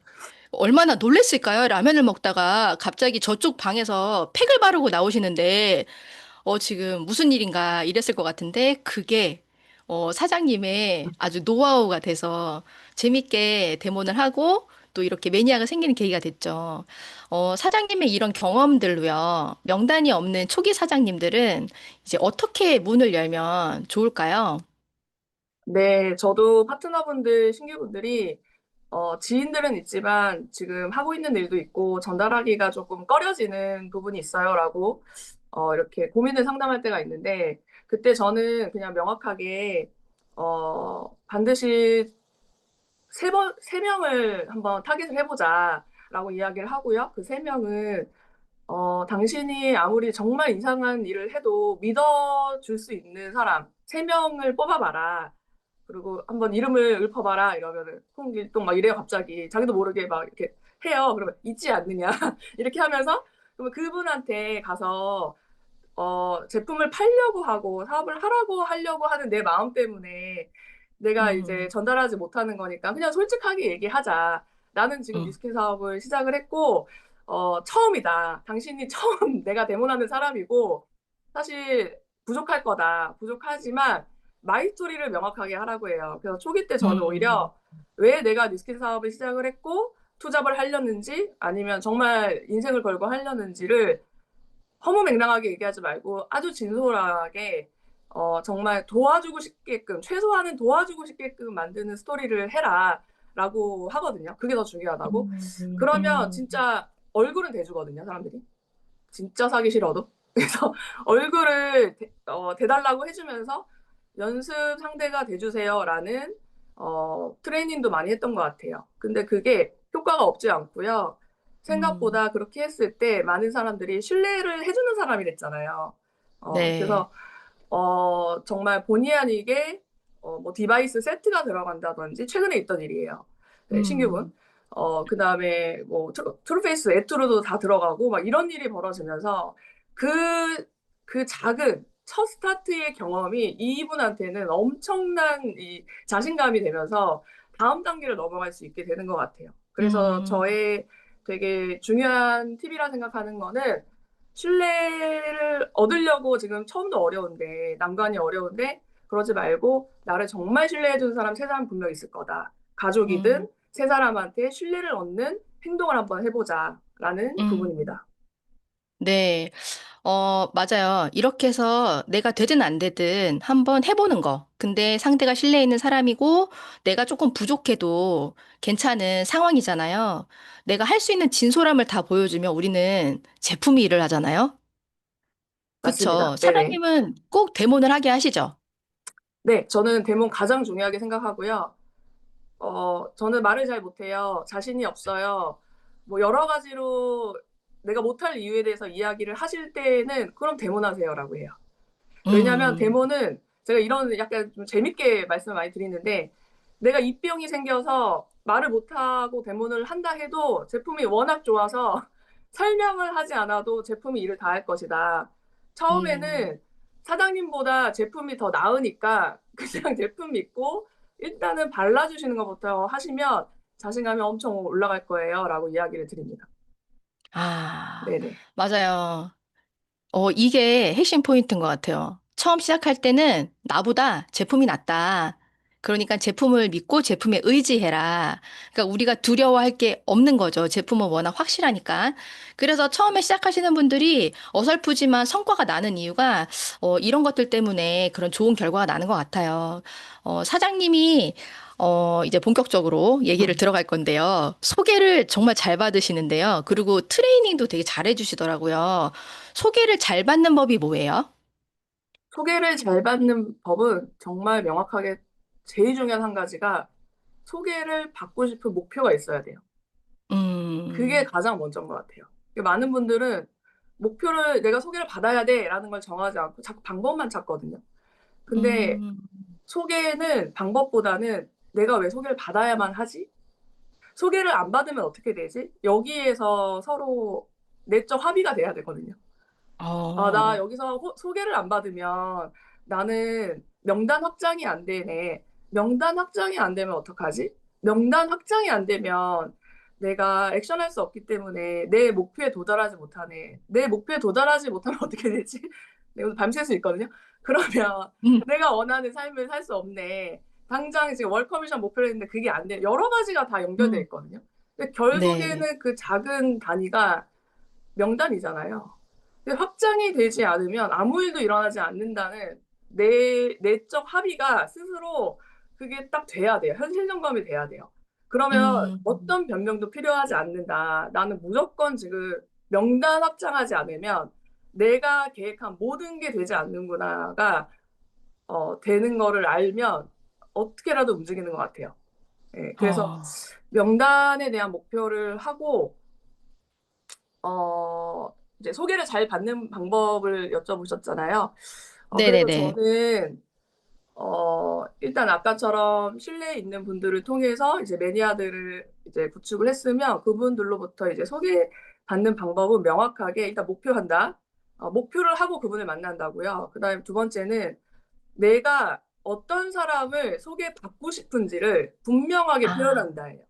얼마나 놀랬을까요? 라면을 먹다가 갑자기 저쪽 방에서 팩을 바르고 나오시는데, 지금 무슨 일인가 이랬을 것 같은데, 그게, 사장님의 아주 노하우가 돼서 재밌게 데모를 하고, 또 이렇게 매니아가 생기는 계기가 됐죠. 사장님의 이런 경험들로요, 명단이 없는 초기 사장님들은 이제 어떻게 문을 열면 좋을까요? 네, 저도 파트너분들, 신규분들이 지인들은 있지만 지금 하고 있는 일도 있고 전달하기가 조금 꺼려지는 부분이 있어요라고 이렇게 고민을 상담할 때가 있는데 그때 저는 그냥 명확하게 반드시 세 명을 한번 타겟을 해보자라고 이야기를 하고요. 그 세 명은 당신이 아무리 정말 이상한 일을 해도 믿어줄 수 있는 사람 세 명을 뽑아봐라. 그리고 한번 이름을 읊어봐라 이러면은 홍길동 막 이래요 갑자기 자기도 모르게 막 이렇게 해요. 그러면 있지 않느냐 이렇게 하면서 그러면 그분한테 가서 제품을 팔려고 하고 사업을 하려고 하는 내 마음 때문에 내가 이제 음, 전달하지 못하는 거니까 그냥 솔직하게 얘기하자. 나는 지금 음, 뉴스킨 사업을 시작을 했고 처음이다. 당신이 처음 내가 데모하는 사람이고 사실 부족할 거다. 부족하지만 마이 스토리를 명확하게 하라고 해요. 그래서 초기 때 저는 음, 오히려 왜 내가 뉴스킨 사업을 시작을 했고 투잡을 하려는지 아니면 정말 인생을 걸고 하려는지를 허무맹랑하게 얘기하지 말고 아주 진솔하게 정말 도와주고 싶게끔 최소한은 도와주고 싶게끔 만드는 스토리를 해라라고 하거든요. 그게 더 중요하다고. 그러면 음, 진짜 얼굴은 대주거든요, 사람들이. 진짜 사기 싫어도. 그래서 얼굴을 대달라고 해주면서 연습 상대가 돼주세요라는 트레이닝도 많이 했던 것 같아요. 근데 그게 효과가 없지 않고요. 음, 생각보다 그렇게 했을 때 많은 사람들이 신뢰를 해주는 사람이 됐잖아요. 네. 그래서 정말 본의 아니게 뭐 디바이스 세트가 들어간다든지 최근에 있던 일이에요. 네, 신규분. 음, 그다음에 뭐 트루페이스 애투로도 다 들어가고 막 이런 일이 벌어지면서 그 작은 첫 스타트의 경험이 이분한테는 엄청난 이 자신감이 되면서 다음 단계를 넘어갈 수 있게 되는 것 같아요. 그래서 저의 되게 중요한 팁이라 생각하는 거는 신뢰를 얻으려고 지금 처음도 어려운데, 난관이 어려운데, 그러지 말고 나를 정말 신뢰해주는 사람 세 사람 분명 있을 거다. 가족이든 세 사람한테 신뢰를 얻는 행동을 한번 해보자라는 음. 부분입니다. 네. 맞아요. 이렇게 해서 내가 되든 안 되든 한번 해보는 거. 근데 상대가 신뢰 있는 사람이고 내가 조금 부족해도 괜찮은 상황이잖아요. 내가 할 수 있는 진솔함을 다 보여주면 우리는 제품이 일을 하잖아요. 그쵸? 맞습니다. 네네. 사장님은 꼭 데모를 하게 하시죠? 네, 저는 대문 가장 중요하게 생각하고요. 저는 말을 잘 못해요. 자신이 없어요. 뭐 여러 가지로 내가 못할 이유에 대해서 이야기를 하실 때는 그럼 데모하세요라고 해요. 왜냐하면 음, 데모는 제가 이런 약간 좀 재밌게 말씀을 많이 드리는데 내가 입병이 생겨서 말을 못하고 데모를 한다 해도 제품이 워낙 좋아서 설명을 하지 않아도 제품이 일을 다 할 것이다. 음. 처음에는 사장님보다 제품이 더 나으니까 그냥 제품 믿고 일단은 발라주시는 것부터 하시면 자신감이 엄청 올라갈 거예요. 라고 이야기를 드립니다. 아, 네네. 맞아요. 이게 핵심 포인트인 것 같아요. 처음 시작할 때는 나보다 제품이 낫다. 그러니까 제품을 믿고 제품에 의지해라. 그러니까 우리가 두려워할 게 없는 거죠. 제품은 워낙 확실하니까. 그래서 처음에 시작하시는 분들이 어설프지만 성과가 나는 이유가 이런 것들 때문에 그런 좋은 결과가 나는 것 같아요. 사장님이 이제 본격적으로 얘기를 들어갈 건데요. 소개를 정말 잘 받으시는데요. 그리고 트레이닝도 되게 잘 해주시더라고요. 소개를 잘 받는 법이 뭐예요? 소개를 잘 받는 법은 정말 명확하게 제일 중요한 한 가지가 소개를 받고 싶은 목표가 있어야 돼요. 그게 음, 가장 먼저인 것 같아요. 많은 분들은 목표를 내가 소개를 받아야 돼라는 걸 정하지 않고 자꾸 방법만 찾거든요. 근데 음, 소개는 방법보다는 내가 왜 소개를 받아야만 하지? 소개를 안 받으면 어떻게 되지? 여기에서 서로 내적 합의가 돼야 되거든요. 나 어, 여기서 소개를 안 받으면 나는 명단 확장이 안 되네. 명단 확장이 안 되면 어떡하지? 명단 확장이 안 되면 내가 액션할 수 없기 때문에 내 목표에 도달하지 못하네. 내 목표에 도달하지 못하면 어떻게 되지? 내가 오늘 밤샐 수 있거든요. 그러면 음, 내가 원하는 삶을 살 수 없네. 당장 지금 월커미션 목표를 했는데 그게 안 돼. 여러 가지가 다 연결돼 음, 있거든요. 근데 네. 결국에는 그 작은 단위가 명단이잖아요. 근데 확장이 되지 않으면 아무 일도 일어나지 않는다는 내적 합의가 스스로 그게 딱 돼야 돼요. 현실 점검이 돼야 돼요. 그러면 음, 어떤 변명도 필요하지 않는다. 나는 무조건 지금 명단 확장하지 않으면 내가 계획한 모든 게 되지 않는구나가 되는 거를 알면 어떻게라도 움직이는 것 같아요. 예, 그래서 어, 명단에 대한 목표를 하고 이제 소개를 잘 받는 방법을 여쭤보셨잖아요. 그래서 네네네. 저는 일단 아까처럼 신뢰 있는 분들을 통해서 이제 매니아들을 이제 구축을 했으면 그분들로부터 이제 소개받는 방법은 명확하게 일단 목표한다. 목표를 하고 그분을 만난다고요. 그다음에 두 번째는 내가 어떤 사람을 소개받고 싶은지를 분명하게 아, 표현한다예요.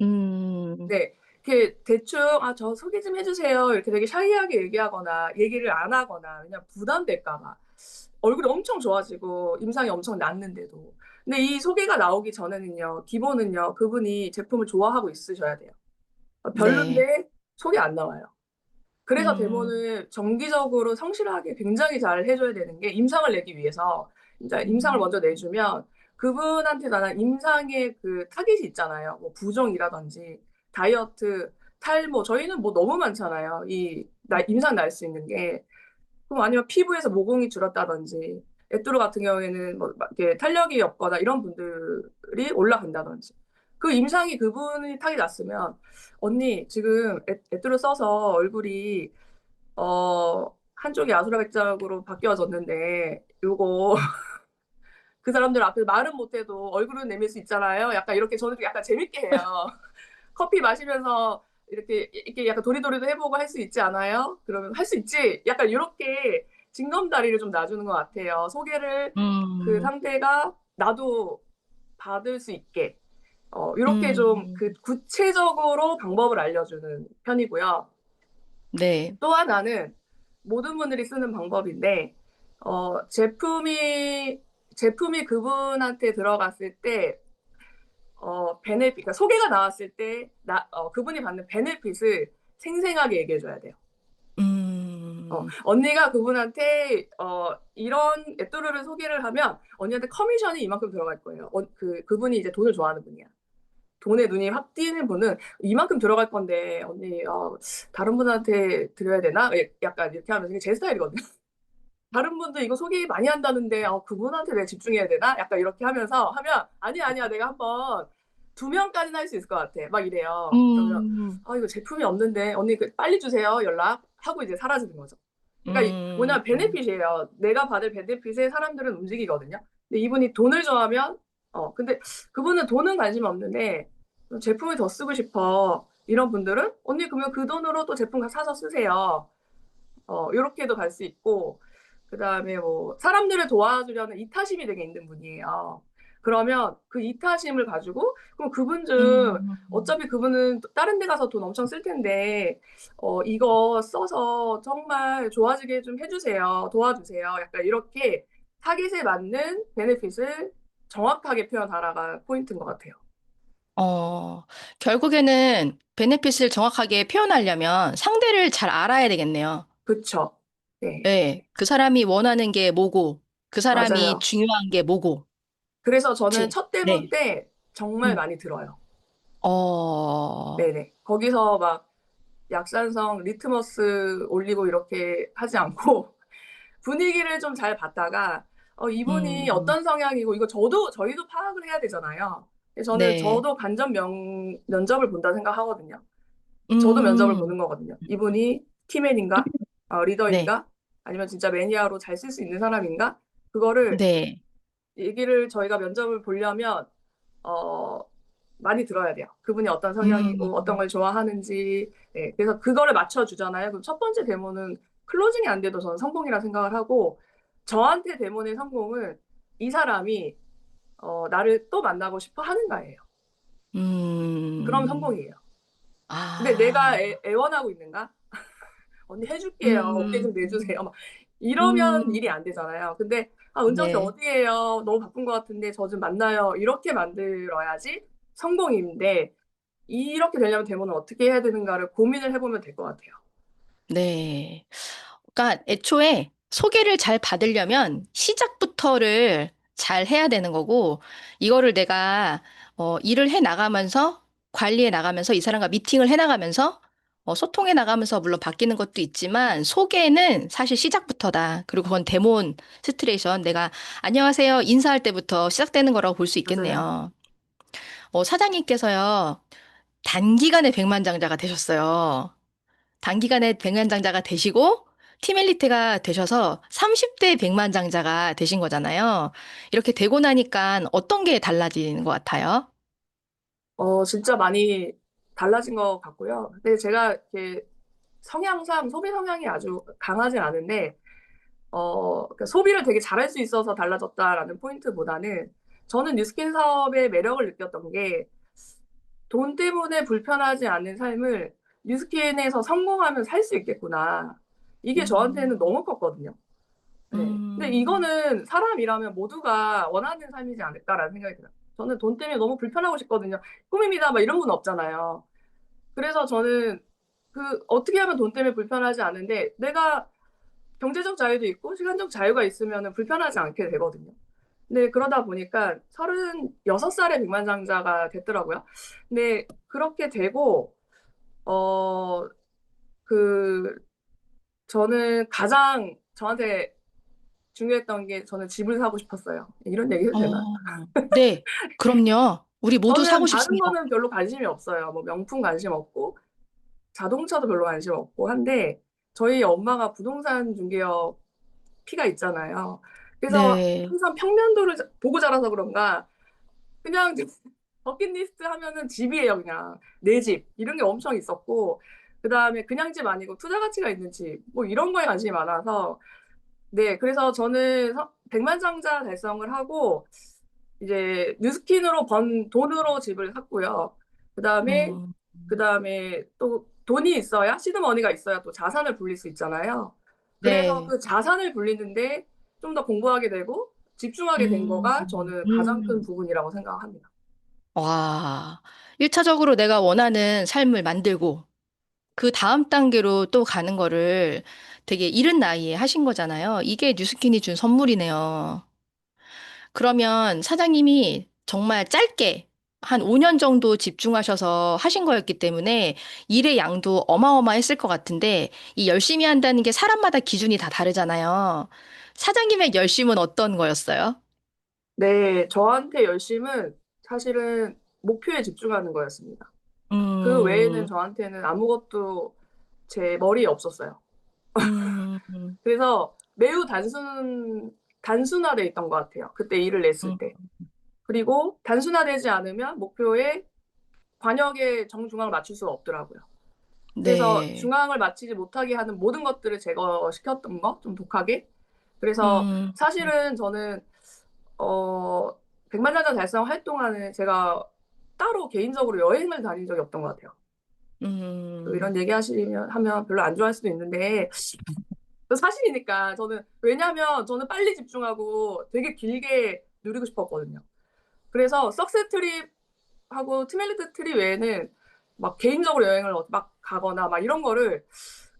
음, 네. 이렇게 대충 저 소개 좀 해주세요. 이렇게 되게 샤이하게 얘기하거나 얘기를 안 하거나 그냥 부담될까 봐. 얼굴이 엄청 좋아지고 임상이 엄청 났는데도. 근데 이 소개가 나오기 전에는요. 기본은요. 그분이 제품을 좋아하고 있으셔야 돼요. 네. 별론데 소개 안 나와요. 그래서 음, 데모는 정기적으로 성실하게 굉장히 잘 해줘야 되는 게 임상을 내기 위해서 이제 임상을 음, 먼저 내주면 그분한테 관한 임상의 그 타깃이 있잖아요. 뭐 부종이라든지 다이어트, 탈모 저희는 뭐 너무 많잖아요. 임상 날 수 있는 게 그럼 아니면 피부에서 모공이 줄었다든지 에뚜르 같은 경우에는 뭐 이렇게 탄력이 없거나 이런 분들이 올라간다든지 그 임상이 그분이 타깃 났으면 언니 지금 에뚜르 써서 얼굴이 한쪽이 아수라백작으로 바뀌어졌는데 요거 그 사람들 앞에 말은 못해도 얼굴은 내밀 수 있잖아요. 약간 이렇게 저는 약간 재밌게 해요. 커피 마시면서 이렇게 약간 도리도리도 해보고 할 수 있지 않아요? 그러면 할 수 있지. 약간 이렇게 징검다리를 좀 놔주는 것 같아요. 소개를 그 음, 상대가 나도 받을 수 있게. 이렇게 좀 음, 그 구체적으로 방법을 알려주는 편이고요. 네. 또 하나는 모든 분들이 쓰는 방법인데, 제품이 그분한테 들어갔을 때, 그러니까 소개가 나왔을 때, 그분이 받는 베네핏을 생생하게 얘기해줘야 돼요. 음, 언니가 그분한테, 이런 에뚜르를 소개를 하면, 언니한테 커미션이 이만큼 들어갈 거예요. 그분이 이제 돈을 좋아하는 분이야. 돈에 눈이 확 띄는 분은 이만큼 들어갈 건데, 언니, 다른 분한테 드려야 되나? 약간 이렇게 하면서 이게 제 스타일이거든요. 다른 분도 이거 소개 많이 한다는데, 그분한테 왜 집중해야 되나? 약간 이렇게 하면서 하면, 아니야, 아니야, 내가 한번 2명까지는 할 수 있을 것 같아. 막 이래요. 그러면, 음, 이거 제품이 없는데, 언니 빨리 주세요. 연락. 하고 이제 사라지는 거죠. 그러니까 음, 뭐냐면 베네핏이에요. 내가 받을 베네핏에 사람들은 움직이거든요. 근데 이분이 돈을 좋아하면, 근데 그분은 돈은 관심 없는데, 제품을 더 쓰고 싶어. 이런 분들은, 언니 그러면 그 돈으로 또 제품 사서 쓰세요. 요렇게도 갈 수 있고, 그 다음에 뭐, 사람들을 도와주려는 이타심이 되게 있는 분이에요. 그러면 그 이타심을 가지고, 그럼 그분 중, 음. 어차피 그분은 다른 데 가서 돈 엄청 쓸 텐데, 이거 써서 정말 좋아지게 좀 해주세요. 도와주세요. 약간 이렇게 타깃에 맞는 베네핏을 정확하게 표현하라가 포인트인 것 같아요. 어, 결국에는 베네핏을 정확하게 표현하려면 상대를 잘 알아야 되겠네요. 그쵸? 네, 네, 그 사람이 원하는 게 뭐고, 그 사람이 맞아요. 중요한 게 뭐고. 그래서 저는 첫 데모 네. 때 정말 음. 많이 들어요. 어, 네네. 거기서 막 약산성, 리트머스 올리고 이렇게 하지 않고 분위기를 좀 잘 봤다가 이분이 음, 어떤 성향이고 이거 저희도 파악을 해야 되잖아요. 네. 저도 간접 면접을 본다 생각하거든요. 저도 면접을 음, 보는 거거든요. 이분이 티맨인가? 네. 리더인가? 아니면 진짜 매니아로 잘 쓸 수 있는 사람인가? 그거를 네. 얘기를 저희가 면접을 보려면 어, 많이 들어야 돼요. 그분이 어떤 성향이고 어떤 음, 걸 좋아하는지. 네, 그래서 그거를 맞춰주잖아요. 그럼 첫 번째 데모는 클로징이 안 돼도 저는 성공이라 생각을 하고 저한테 데모의 성공은 이 사람이 나를 또 만나고 싶어 하는가예요. 그럼 음, 성공이에요. 근데 내가 아, 애원하고 있는가? 언니 해줄게요. 오케이 좀 음, 내주세요. 막 이러면 음, 일이 안 되잖아요. 근데 은정 씨 네. 어디에요? 너무 바쁜 것 같은데 저 좀 만나요. 이렇게 만들어야지 성공인데 이렇게 되려면 데모는 어떻게 해야 되는가를 고민을 해보면 될 것 같아요. 네. 그러니까 애초에 소개를 잘 받으려면 시작부터를 잘 해야 되는 거고, 이거를 내가 일을 해 나가면서 관리해 나가면서 이 사람과 미팅을 해 나가면서 소통해 나가면서 물론 바뀌는 것도 있지만 소개는 사실 시작부터다. 그리고 그건 데몬스트레이션 내가 안녕하세요 인사할 때부터 시작되는 거라고 볼 수 맞아요. 있겠네요. 사장님께서요 단기간에 백만장자가 되셨어요. 단기간에 백만장자가 되시고 팀 엘리트가 되셔서 30대 백만장자가 되신 거잖아요. 이렇게 되고 나니까 어떤 게 달라지는 것 같아요? 진짜 많이 달라진 것 같고요. 근데 제가 이렇게 성향상 소비 성향이 아주 강하진 않은데 그러니까 소비를 되게 잘할 수 있어서 달라졌다라는 포인트보다는 저는 뉴스킨 사업의 매력을 느꼈던 게 돈 때문에 불편하지 않은 삶을 뉴스킨에서 성공하면 살 수 있겠구나. 이게 저한테는 음, 너무 컸거든요. 네. 근데 음, 이거는 사람이라면 모두가 원하는 삶이지 않을까라는 생각이 들어요. 저는 돈 때문에 너무 불편하고 싶거든요. 꿈입니다. 막 이런 분 없잖아요. 그래서 저는 어떻게 하면 돈 때문에 불편하지 않은데 내가 경제적 자유도 있고 시간적 자유가 있으면 불편하지 않게 되거든요. 근데 그러다 보니까 36살에 백만장자가 됐더라고요. 근데 그렇게 되고, 어, 그, 저는 가장 저한테 중요했던 게 저는 집을 사고 싶었어요. 이런 얘기 해도 되나? 네, 그럼요. 우리 모두 저는 사고 다른 싶습니다. 거는 별로 관심이 없어요. 뭐 명품 관심 없고, 자동차도 별로 관심 없고 한데, 저희 엄마가 부동산 중개업 피가 있잖아요. 그래서 네, 항상 평면도를 보고 자라서 그런가, 그냥 버킷리스트 하면은 집이에요, 그냥. 내 집. 이런 게 엄청 있었고, 그 다음에 그냥 집 아니고 투자 가치가 있는 집. 뭐 이런 거에 관심이 많아서, 네, 그래서 저는 백만장자 달성을 하고, 이제 뉴스킨으로 번 돈으로 집을 샀고요. 그다음에 음, 그다음에 또 돈이 있어야 시드머니가 있어야 또 자산을 불릴 수 있잖아요. 그래서 네. 그 자산을 불리는데 좀 더 공부하게 되고 집중하게 된 음, 거가 저는 가장 큰 음. 부분이라고 생각합니다. 와, 1차적으로 내가 원하는 삶을 만들고, 그 다음 단계로 또 가는 거를 되게 이른 나이에 하신 거잖아요. 이게 뉴스킨이 준 선물이네요. 그러면 사장님이 정말 짧게 한 5년 정도 집중하셔서 하신 거였기 때문에 일의 양도 어마어마했을 것 같은데 이 열심히 한다는 게 사람마다 기준이 다 다르잖아요. 사장님의 열심은 어떤 거였어요? 네, 저한테 열심은 사실은 목표에 집중하는 거였습니다. 그 외에는 음, 저한테는 아무것도 제 머리에 없었어요. 음, 그래서 매우 단순화돼 있던 것 같아요. 그때 일을 냈을 음, 때. 그리고 단순화되지 않으면 목표에 관역의 정중앙을 맞출 수가 없더라고요. 그래서 네. 중앙을 맞추지 못하게 하는 모든 것들을 제거시켰던 거, 좀 독하게. 그래서 음, 사실은 저는 어, 백만장자 달성할 동안은 제가 따로 개인적으로 여행을 다닌 적이 없던 것 같아요. 또 음, 이런 얘기 하면 별로 안 좋아할 수도 있는데 사실이니까 저는 왜냐하면 저는 빨리 집중하고 되게 길게 누리고 싶었거든요. 그래서 석세 트립하고 티멜리트 트립 외에는 막 개인적으로 여행을 막 가거나 막 이런 거를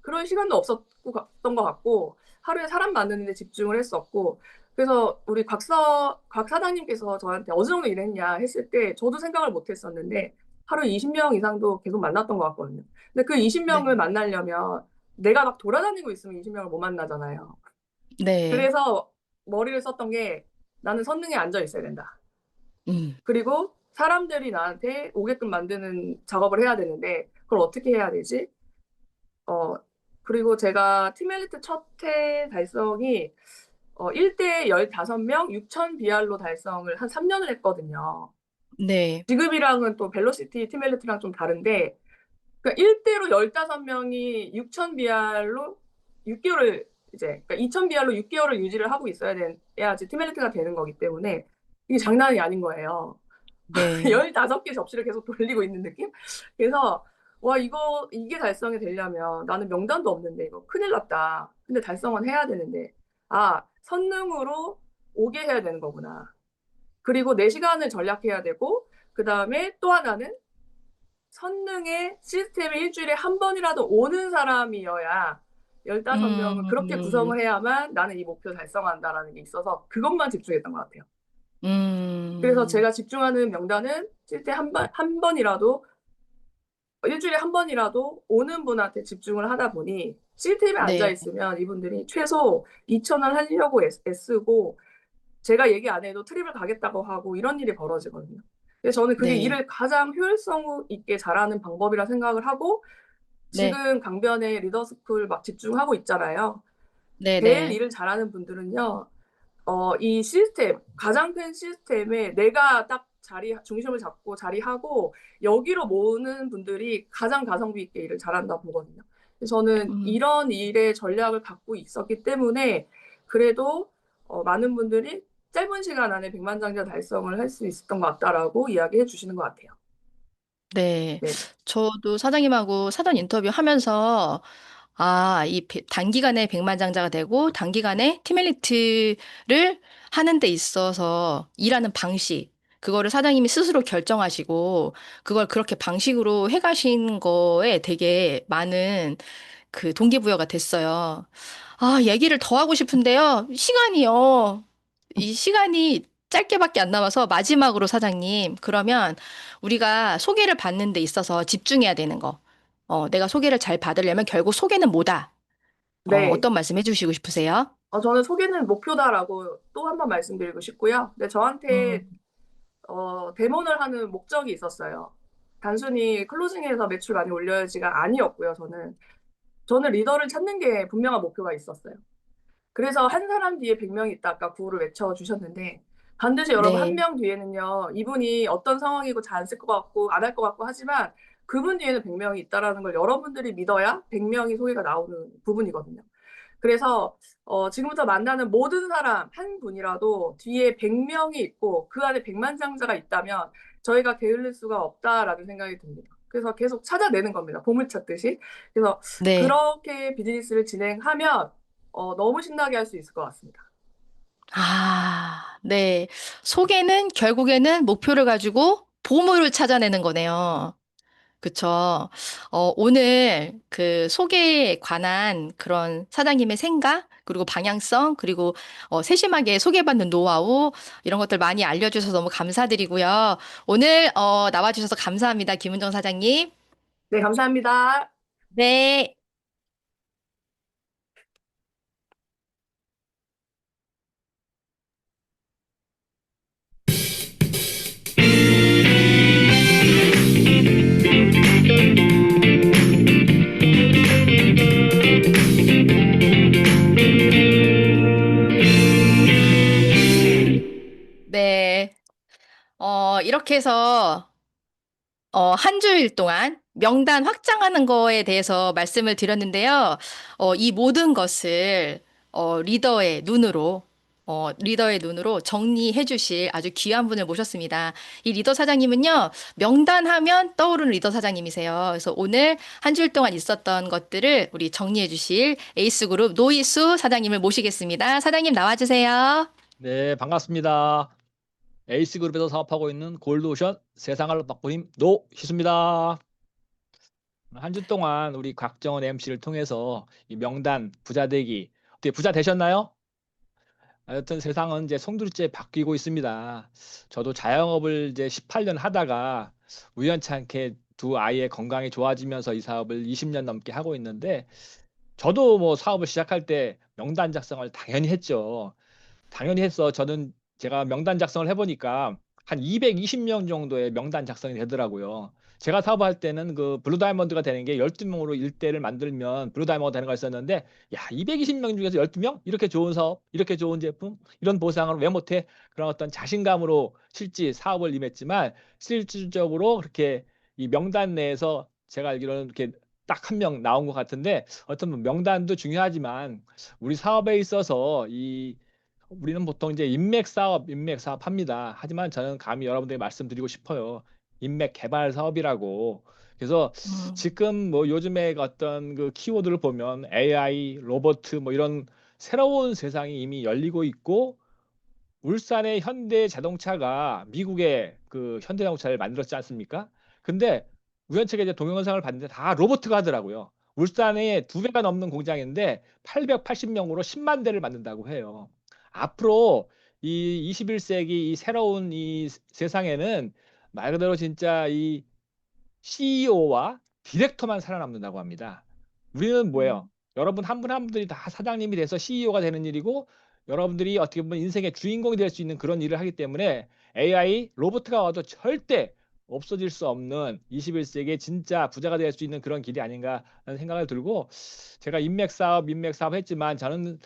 그런 시간도 없었던 것 같고 하루에 사람 만드는 데 집중을 했었고 그래서 우리 곽 사장님께서 저한테 어느 정도 일했냐 했을 때 저도 생각을 못 했었는데 하루 20명 이상도 계속 만났던 것 같거든요. 근데 그 20명을 네. 만나려면 내가 막 돌아다니고 있으면 20명을 못 만나잖아요. 네. 그래서 머리를 썼던 게 나는 선능에 앉아 있어야 된다. 음, 그리고 사람들이 나한테 오게끔 만드는 작업을 해야 되는데 그걸 어떻게 해야 되지? 어, 그리고 제가 팀 엘리트 첫 해 달성이 1대 15명 6천 BR로 달성을 한 3년을 했거든요. 네. 지금이랑은 또 벨로시티 팀 엘리트랑 좀 다른데 그러니까 1대로 15명이 6천 BR로 6개월을 이제 그러니까 2천 BR로 6개월을 유지를 하고 있어야지 팀 엘리트가 되는 거기 때문에 이게 장난이 아닌 거예요. 네. 15개 접시를 계속 돌리고 있는 느낌? 그래서 와 이게 달성이 되려면 나는 명단도 없는데 이거 큰일 났다. 근데 달성은 해야 되는데 선능으로 오게 해야 되는 거구나. 그리고 내 시간을 전략해야 되고 그다음에 또 하나는 선능의 시스템에 일주일에 한 번이라도 오는 사람이어야 15명을 그렇게 음, 구성을 해야만 나는 이 목표 달성한다라는 게 있어서 그것만 집중했던 것 같아요. 그래서 음, 제가 집중하는 명단은 실제 한 번이라도 일주일에 한 번이라도 오는 분한테 집중을 하다 보니 시스템에 앉아 네. 있으면 이분들이 최소 2,000원 하려고 애쓰고 제가 얘기 안 해도 트립을 가겠다고 하고 이런 일이 벌어지거든요. 그래서 저는 그게 네. 일을 가장 효율성 있게 잘하는 방법이라 생각을 하고 네. 지금 강변에 리더스쿨 막 집중하고 있잖아요. 제일 네네. 일을 잘하는 분들은요. 이 시스템, 가장 큰 시스템에 내가 딱 중심을 잡고 자리하고 여기로 모으는 분들이 가장 가성비 있게 일을 잘한다 보거든요. 그래서 저는 음, 이런 일의 전략을 갖고 있었기 때문에 그래도 많은 분들이 짧은 시간 안에 백만장자 달성을 할 수 있었던 것 같다라고 이야기해 주시는 것 같아요. 네. 네. 저도 사장님하고 사전 인터뷰 하면서, 아, 단기간에 백만장자가 되고, 단기간에 티멜리트를 하는 데 있어서 일하는 방식, 그거를 사장님이 스스로 결정하시고, 그걸 그렇게 방식으로 해가신 거에 되게 많은 그 동기부여가 됐어요. 아, 얘기를 더 하고 싶은데요. 시간이요. 이 시간이 짧게밖에 안 남아서 마지막으로 사장님, 그러면 우리가 소개를 받는 데 있어서 집중해야 되는 거. 내가 소개를 잘 받으려면 결국 소개는 뭐다. 네. 어떤 말씀 해주시고 싶으세요? 저는 소개는 목표다라고 또 한 번 말씀드리고 싶고요. 근데 저한테 음, 데모를 하는 목적이 있었어요. 단순히 클로징해서 매출 많이 올려야지가 아니었고요, 저는. 저는 리더를 찾는 게 분명한 목표가 있었어요. 그래서 한 사람 뒤에 100명이 있다 아까 구호를 외쳐주셨는데 반드시 여러분 한 네. 명 뒤에는요, 이분이 어떤 상황이고 잘 쓸 것 같고 안 할 것 같고 하지만 그분 뒤에는 100명이 있다라는 걸 여러분들이 믿어야 100명이 소리가 나오는 부분이거든요. 그래서 지금부터 만나는 모든 사람 한 분이라도 뒤에 100명이 있고 그 안에 백만장자가 있다면 저희가 게을릴 수가 없다라는 생각이 듭니다. 그래서 계속 찾아내는 겁니다. 보물 찾듯이. 그래서 네. 그렇게 비즈니스를 진행하면 너무 신나게 할 수 있을 것 같습니다. 아, 네. 소개는 결국에는 목표를 가지고 보물을 찾아내는 거네요. 그쵸. 오늘 그 소개에 관한 그런 사장님의 생각, 그리고 방향성, 그리고 세심하게 소개받는 노하우, 이런 것들 많이 알려주셔서 너무 감사드리고요. 오늘 나와주셔서 감사합니다. 김은정 사장님. 네, 감사합니다. 네. 네. 이렇게 해서 한 주일 동안 명단 확장하는 거에 대해서 말씀을 드렸는데요. 이 모든 것을 리더의 눈으로 정리해 주실 아주 귀한 분을 모셨습니다. 이 리더 사장님은요, 명단하면 떠오르는 리더 사장님이세요. 그래서 오늘 한 주일 동안 있었던 것들을 우리 정리해 주실 에이스그룹 노이수 사장님을 모시겠습니다. 사장님 나와주세요. 네, 반갑습니다. 에이스그룹에서 사업하고 있는 골드오션 세상을 바꾼 힘 노희수입니다. 한 주 동안 우리 곽정원 MC를 통해서 이 명단 부자 되기 어떻게 부자 되셨나요? 하여튼 세상은 이제 송두리째 바뀌고 있습니다. 저도 자영업을 이제 18년 하다가 우연찮게 두 아이의 건강이 좋아지면서 이 사업을 20년 넘게 하고 있는데 저도 뭐 사업을 시작할 때 명단 작성을 당연히 했죠. 당연히 했어. 제가 명단 작성을 해보니까 한 220명 정도의 명단 작성이 되더라고요. 제가 사업할 때는 그 블루 다이아몬드가 되는 게 12명으로 일대를 만들면 블루 다이아몬드가 되는 거 있었는데, 야, 220명 중에서 12명? 이렇게 좋은 사업, 이렇게 좋은 제품, 이런 보상을 왜 못해? 그런 어떤 자신감으로 실제 사업을 임했지만, 실질적으로 그렇게 이 명단 내에서 제가 알기로는 이렇게 딱 한 명 나온 것 같은데, 어떤 명단도 중요하지만 우리 사업에 있어서 우리는 보통 이제 인맥 사업 합니다. 하지만 저는 감히 여러분들에게 말씀드리고 싶어요. 인맥 개발 사업이라고. 그래서 음, 지금 뭐 요즘에 어떤 그 키워드를 보면 AI, 로봇 뭐 이런 새로운 세상이 이미 열리고 있고, 울산의 현대 자동차가 미국의 그 현대 자동차를 만들었지 않습니까? 근데 우연찮게 이제 동영상을 봤는데 다 로봇가 하더라고요. 울산에 두 배가 넘는 공장인데 880명으로 10만 대를 만든다고 해요. 앞으로 이 21세기 이 새로운 이 세상에는 말 그대로 진짜 이 CEO와 디렉터만 살아남는다고 합니다. 우리는 뭐예요? 여러분 한 분 한 분들이 다 사장님이 돼서 CEO가 되는 일이고, 여러분들이 어떻게 보면 인생의 주인공이 될 수 있는 그런 일을 하기 때문에 AI, 로봇가 와도 절대 없어질 수 없는 21세기에 진짜 부자가 될 수 있는 그런 길이 아닌가 하는 생각을 들고, 제가 인맥 사업 했지만 저는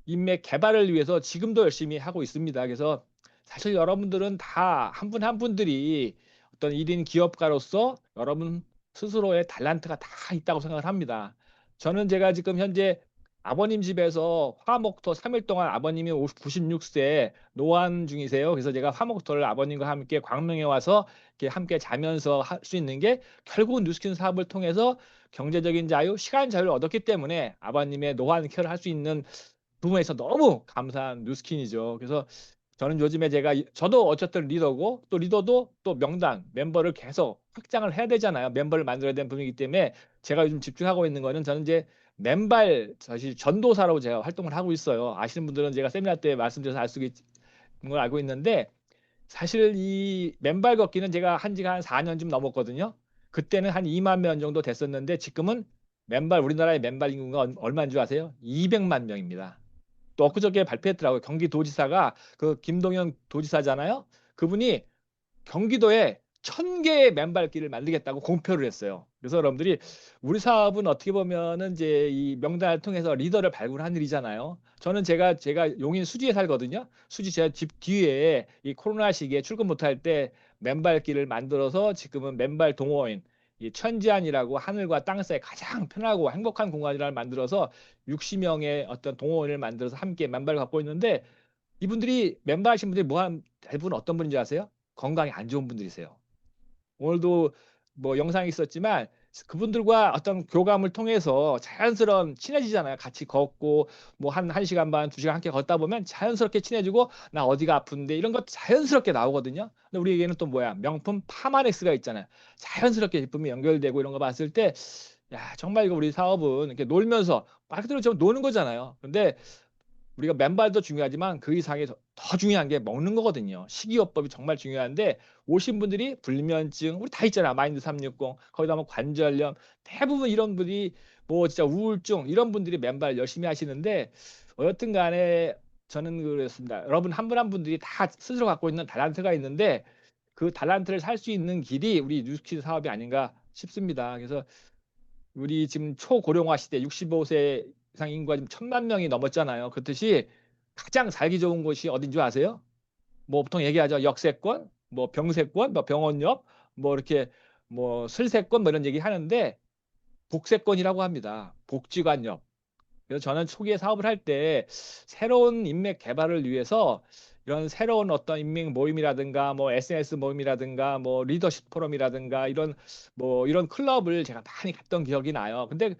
인맥 개발을 위해서 지금도 열심히 하고 있습니다. 그래서 사실 여러분들은 다 한 분 한 분들이 어떤 1인 기업가로서 여러분 스스로의 달란트가 다 있다고 생각을 합니다. 저는 제가 지금 현재 아버님 집에서 화목토 3일 동안 아버님이 96세 노안 중이세요. 그래서 제가 화목토를 아버님과 함께 광명에 와서 이렇게 함께 자면서 할 수 있는 게 결국은 뉴스킨 사업을 통해서 경제적인 자유, 시간 자유를 얻었기 때문에 아버님의 노안 케어를 할 수 있는 부분에서 너무 감사한 뉴스킨이죠. 그래서 저는 요즘에 저도 어쨌든 리더고, 또 리더도 또 명단 멤버를 계속 확장을 해야 되잖아요. 멤버를 만들어야 되는 부분이기 때문에 제가 요즘 집중하고 있는 거는, 저는 이제 맨발 사실 전도사로 제가 활동을 하고 있어요. 아시는 분들은 제가 세미나 때 말씀드려서 알 수 있는 걸 알고 있는데, 사실 이 맨발 걷기는 제가 한 지가 한 4년쯤 넘었거든요. 그때는 한 2만 명 정도 됐었는데, 지금은 우리나라의 맨발 인구가 얼마인 줄 아세요? 200만 명입니다. 또 엊그저께 발표했더라고요. 경기도지사가, 그 김동연 도지사잖아요. 그분이 경기도에 1000개의 맨발길을 만들겠다고 공표를 했어요. 그래서 여러분들이 우리 사업은 어떻게 보면은 이제 이 명단을 통해서 리더를 발굴하는 일이잖아요. 저는 제가 용인 수지에 살거든요. 수지 제 집 뒤에 이 코로나 시기에 출근 못할 때 맨발길을 만들어서 지금은 맨발 동호인 이 천지안이라고 하늘과 땅 사이 가장 편하고 행복한 공간이라 만들어서 60명의 어떤 동호인을 만들어서 함께 맨발을 갖고 있는데 이분들이 맨발 하신 분들이 대부분 어떤 분인지 아세요? 건강이 안 좋은 분들이세요. 오늘도 뭐 영상이 있었지만 그분들과 어떤 교감을 통해서 자연스러운 친해지잖아요. 같이 걷고 뭐 한 시간 반, 2시간 함께 걷다 보면 자연스럽게 친해지고 나 어디가 아픈데 이런 것 자연스럽게 나오거든요. 근데 우리에게는 또 뭐야? 명품 파마넥스가 있잖아요. 자연스럽게 제품이 연결되고 이런 거 봤을 때 야, 정말 이거 우리 사업은 이렇게 놀면서 말 그대로 좀 노는 거잖아요. 근데 우리가 맨발도 중요하지만 그 이상의 더 중요한 게 먹는 거거든요. 식이요법이 정말 중요한데 오신 분들이 불면증 우리 다 있잖아. 마인드 360 거기다 뭐 관절염 대부분 이런 분이 뭐 진짜 우울증 이런 분들이 맨발 열심히 하시는데 어쨌든 간에 저는 그렇습니다. 여러분 한 분 한 분들이 다 스스로 갖고 있는 달란트가 있는데 그 달란트를 살 수 있는 길이 우리 뉴스키드 사업이 아닌가 싶습니다. 그래서 우리 지금 초고령화 시대 65세 이상 인구가 지금 1,000만 명이 넘었잖아요. 그렇듯이 가장 살기 좋은 곳이 어딘 줄 아세요? 뭐 보통 얘기하죠. 역세권, 뭐 병세권, 뭐 병원 옆, 뭐 이렇게 뭐 슬세권 뭐 이런 얘기 하는데 복세권이라고 합니다. 복지관 옆. 그래서 저는 초기에 사업을 할 때 새로운 인맥 개발을 위해서 이런 새로운 어떤 인맥 모임이라든가 뭐 SNS 모임이라든가 뭐 리더십 포럼이라든가 이런 뭐 이런 클럽을 제가 많이 갔던 기억이 나요. 근데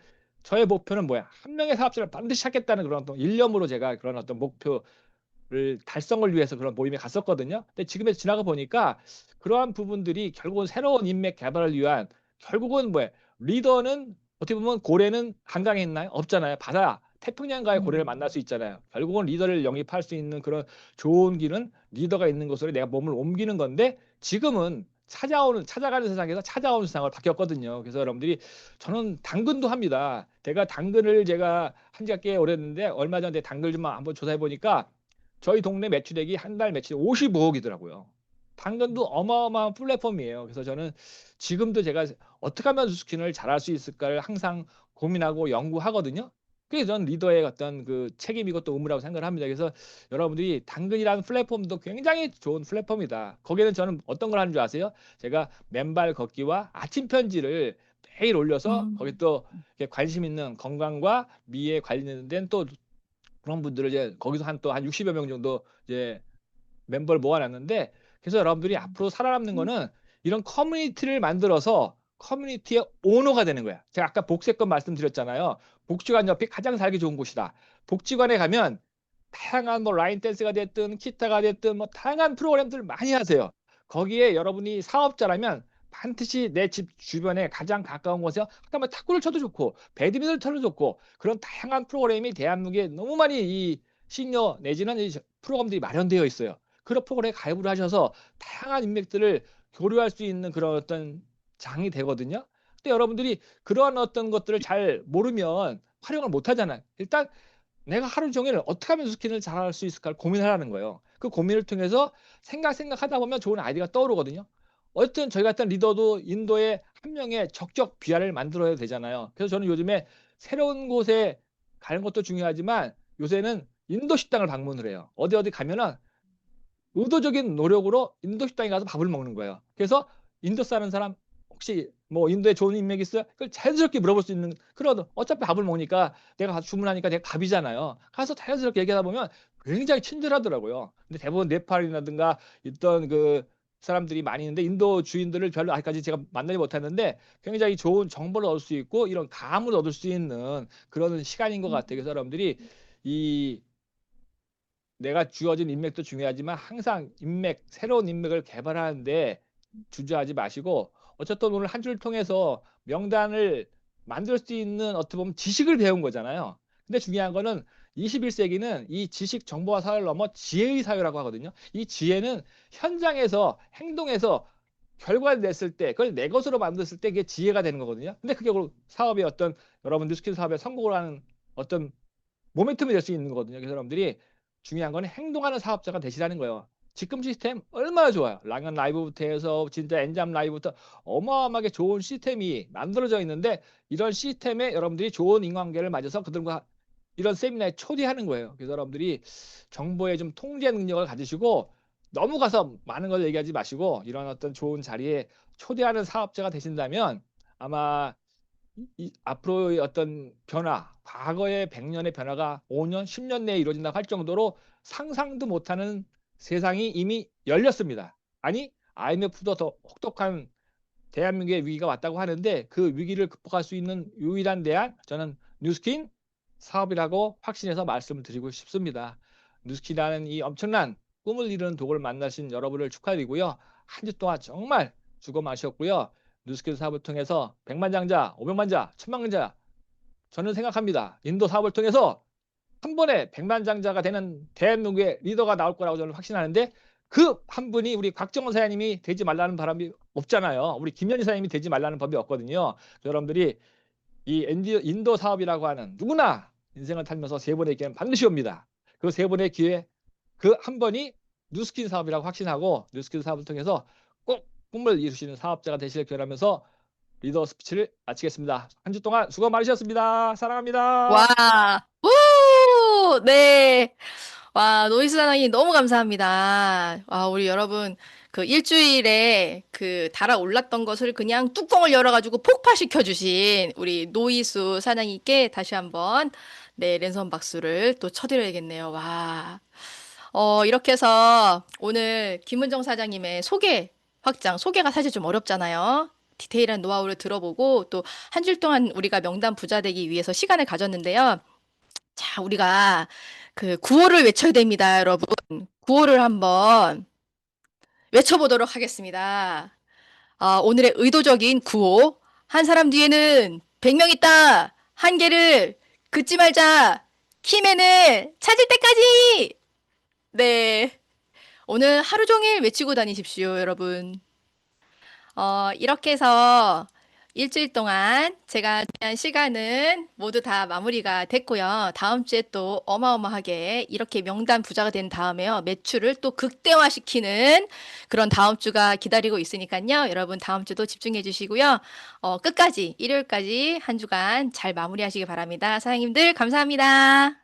저의 목표는 뭐야? 한 명의 사업자를 반드시 찾겠다는 그런 어떤 일념으로 제가 그런 어떤 목표를 달성을 위해서 그런 모임에 갔었거든요. 근데 지금에 지나가 보니까 그러한 부분들이 결국은 새로운 인맥 개발을 위한 결국은 뭐야? 리더는 어떻게 보면 고래는 한강에 있나요? 없잖아요. 바다, 태평양과의 고래를 만날 수 있잖아요. 결국은 리더를 영입할 수 있는 그런 좋은 길은 리더가 있는 곳으로 내가 몸을 옮기는 건데 지금은 찾아가는 세상에서 찾아오는 세상으로 바뀌었거든요. 그래서 여러분들이 저는 당근도 합니다. 제가 한 지가 꽤 오래됐는데 얼마 전에 당근 좀 한번 조사해 보니까 저희 동네 매출액이 한 달 매출이 55억이더라고요. 당근도 어마어마한 플랫폼이에요. 그래서 저는 지금도 제가 어떻게 하면 스킨을 잘할 수 있을까를 항상 고민하고 연구하거든요. 그게 전 리더의 어떤 그 책임이고 또 의무라고 생각을 합니다. 그래서 여러분들이 당근이라는 플랫폼도 굉장히 좋은 플랫폼이다. 거기에는 저는 어떤 걸 하는 줄 아세요? 제가 맨발 걷기와 아침 편지를 매일 올려서 거기 또 이렇게 관심 있는 건강과 미에 관련된 또 그런 분들을 이제 거기서 한 60여 명 정도 이제 멤버를 모아놨는데 그래서 여러분들이 앞으로 살아남는 거는 이런 커뮤니티를 만들어서 커뮤니티의 오너가 되는 거야. 제가 아까 복세권 말씀드렸잖아요. 복지관 옆이 가장 살기 좋은 곳이다. 복지관에 가면 다양한 뭐 라인 댄스가 됐든 기타가 됐든 뭐 다양한 프로그램들 많이 하세요. 거기에 여러분이 사업자라면 반드시 내 집 주변에 가장 가까운 곳에 하다만 탁구를 쳐도 좋고 배드민턴을 쳐도 좋고 그런 다양한 프로그램이 대한민국에 너무 많이 이 시니어 내지는 이 프로그램들이 마련되어 있어요. 그런 프로그램에 가입을 하셔서 다양한 인맥들을 교류할 수 있는 그런 어떤 장이 되거든요. 근데 여러분들이 그러한 어떤 것들을 잘 모르면 활용을 못 하잖아요. 일단 내가 하루 종일 어떻게 하면 스킨을 잘할 수 있을까를 고민하라는 거예요. 그 고민을 통해서 생각하다 보면 좋은 아이디어가 떠오르거든요. 어쨌든 저희 같은 리더도 인도에 한 명의 적적 비하를 만들어야 되잖아요. 그래서 저는 요즘에 새로운 곳에 가는 것도 중요하지만 요새는 인도 식당을 방문을 해요. 어디 가면은 의도적인 노력으로 인도 식당에 가서 밥을 먹는 거예요. 그래서 인도 사는 사람 혹시 뭐 인도에 좋은 인맥 있어요? 그걸 자연스럽게 물어볼 수 있는 그런 어차피 밥을 먹으니까 내가 가서 주문하니까 내가 밥이잖아요. 가서 자연스럽게 얘기하다 보면 굉장히 친절하더라고요. 근데 대부분 네팔이라든가 있던 그 사람들이 많이 있는데 인도 주인들을 별로 아직까지 제가 만나지 못했는데 굉장히 좋은 정보를 얻을 수 있고 이런 감을 얻을 수 있는 그런 시간인 것 같아요. 그래서 여러분들이 이 내가 주어진 인맥도 중요하지만 항상 새로운 인맥을 개발하는데 주저하지 마시고 어쨌든 오늘 한 주를 통해서 명단을 만들 수 있는 어떻게 보면 지식을 배운 거잖아요. 근데 중요한 거는 21세기는 이 지식 정보화 사회를 넘어 지혜의 사회라고 하거든요. 이 지혜는 현장에서 행동해서 결과를 냈을 때 그걸 내 것으로 만들었을 때 그게 지혜가 되는 거거든요. 근데 그게 사업의 어떤 여러분 뉴스킨 사업에 성공을 하는 어떤 모멘텀이 될 수 있는 거거든요. 그래서 여러분들이 중요한 건 행동하는 사업자가 되시라는 거예요. 지금 시스템 얼마나 좋아요. 랑연 라이브부터 해서 진짜 엔잡 라이브부터 어마어마하게 좋은 시스템이 만들어져 있는데 이런 시스템에 여러분들이 좋은 인관계를 맞아서 그들과 이런 세미나에 초대하는 거예요. 그래서 여러분들이 정보의 좀 통제 능력을 가지시고 너무 가서 많은 걸 얘기하지 마시고 이런 어떤 좋은 자리에 초대하는 사업자가 되신다면 아마 앞으로의 어떤 변화, 과거의 100년의 변화가 5년, 10년 내에 이루어진다고 할 정도로 상상도 못하는 세상이 이미 열렸습니다. 아니, IMF도 더 혹독한 대한민국의 위기가 왔다고 하는데 그 위기를 극복할 수 있는 유일한 대안, 저는 뉴스킨 사업이라고 확신해서 말씀을 드리고 싶습니다. 뉴스킨이라는 이 엄청난 꿈을 이루는 독을 만나신 여러분을 축하드리고요. 한 주 동안 정말 수고 많으셨고요. 뉴스킨 사업을 통해서 100만 장자, 500만 자, 1000만 자 저는 생각합니다. 인도 사업을 통해서 한 번에 100만 장자가 되는 대한민국의 리더가 나올 거라고 저는 확신하는데 그 한 분이 우리 곽정원 사장님이 되지 말라는 바람이 없잖아요. 우리 김현희 사장님이 되지 말라는 법이 없거든요. 여러분들이 이 인도 사업이라고 하는 누구나 인생을 살면서 세 번의 기회는 반드시 옵니다. 그 세 번의 기회 그 한 번이 뉴스킨 사업이라고 확신하고 뉴스킨 사업을 통해서 꼭 꿈을 이루시는 사업자가 되시길 기원하면서 리더 스피치를 마치겠습니다. 한 주 동안 수고 많으셨습니다. 사랑합니다. 와, 우, 네. 와, 노이스 사장님 너무 감사합니다. 와, 우리 여러분 그 일주일에 그 달아올랐던 것을 그냥 뚜껑을 열어가지고 폭파시켜 주신 우리 노이수 사장님께 다시 한번 네, 랜선 박수를 또 쳐드려야겠네요. 와. 이렇게 해서 오늘 김은정 사장님의 소개가 사실 좀 어렵잖아요. 디테일한 노하우를 들어보고 또 한 주 동안 우리가 명단 부자 되기 위해서 시간을 가졌는데요. 자, 우리가 그 구호를 외쳐야 됩니다, 여러분. 구호를 한번 외쳐보도록 하겠습니다. 오늘의 의도적인 구호. 한 사람 뒤에는 100명 있다. 한계를 긋지 말자. 키맨을 찾을 때까지. 네. 오늘 하루 종일 외치고 다니십시오, 여러분. 이렇게 해서 일주일 동안 제가 준비한 시간은 모두 다 마무리가 됐고요. 다음 주에 또 어마어마하게 이렇게 명단 부자가 된 다음에요. 매출을 또 극대화시키는 그런 다음 주가 기다리고 있으니까요. 여러분 다음 주도 집중해 주시고요. 끝까지 일요일까지 한 주간 잘 마무리하시기 바랍니다. 사장님들 감사합니다.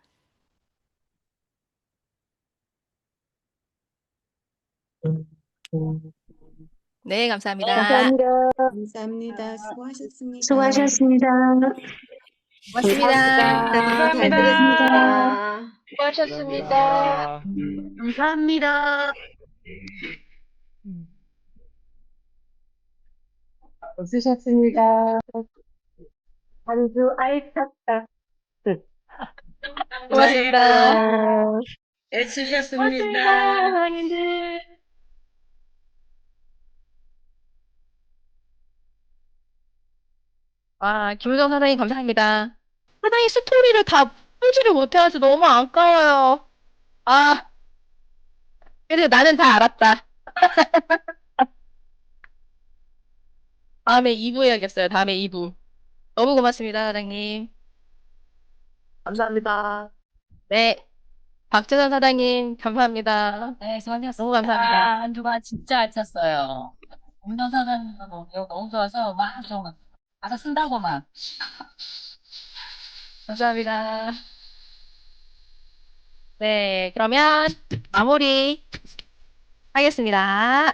네, 감사합니다. 감사합니다. 수고하셨습니다. 수고하셨습니다. 고맙습니다. 잘 들었습니다. 수고하셨습니다. 감사합니다. 웃으셨습니다. 한 주 알찼다. 고맙습니다. 애쓰셨습니다. 사장님들. 김우정 사장님 감사합니다. 사장님 스토리를 다 풀지를 못해가지고 너무 아까워요. 그래도 나는 다 알았다. 다음에 2부 해야겠어요. 다음에 2부. 너무 고맙습니다, 사장님. 감사합니다. 네. 박재선 사장님 감사합니다. 네, 수고하셨습니다. 너무 감사합니다. 한 주간 진짜 알찼어요. 운전 사장님도 너무 좋아서 막 좀 알아 쓴다고만. 감사합니다. 네, 그러면 마무리 하겠습니다.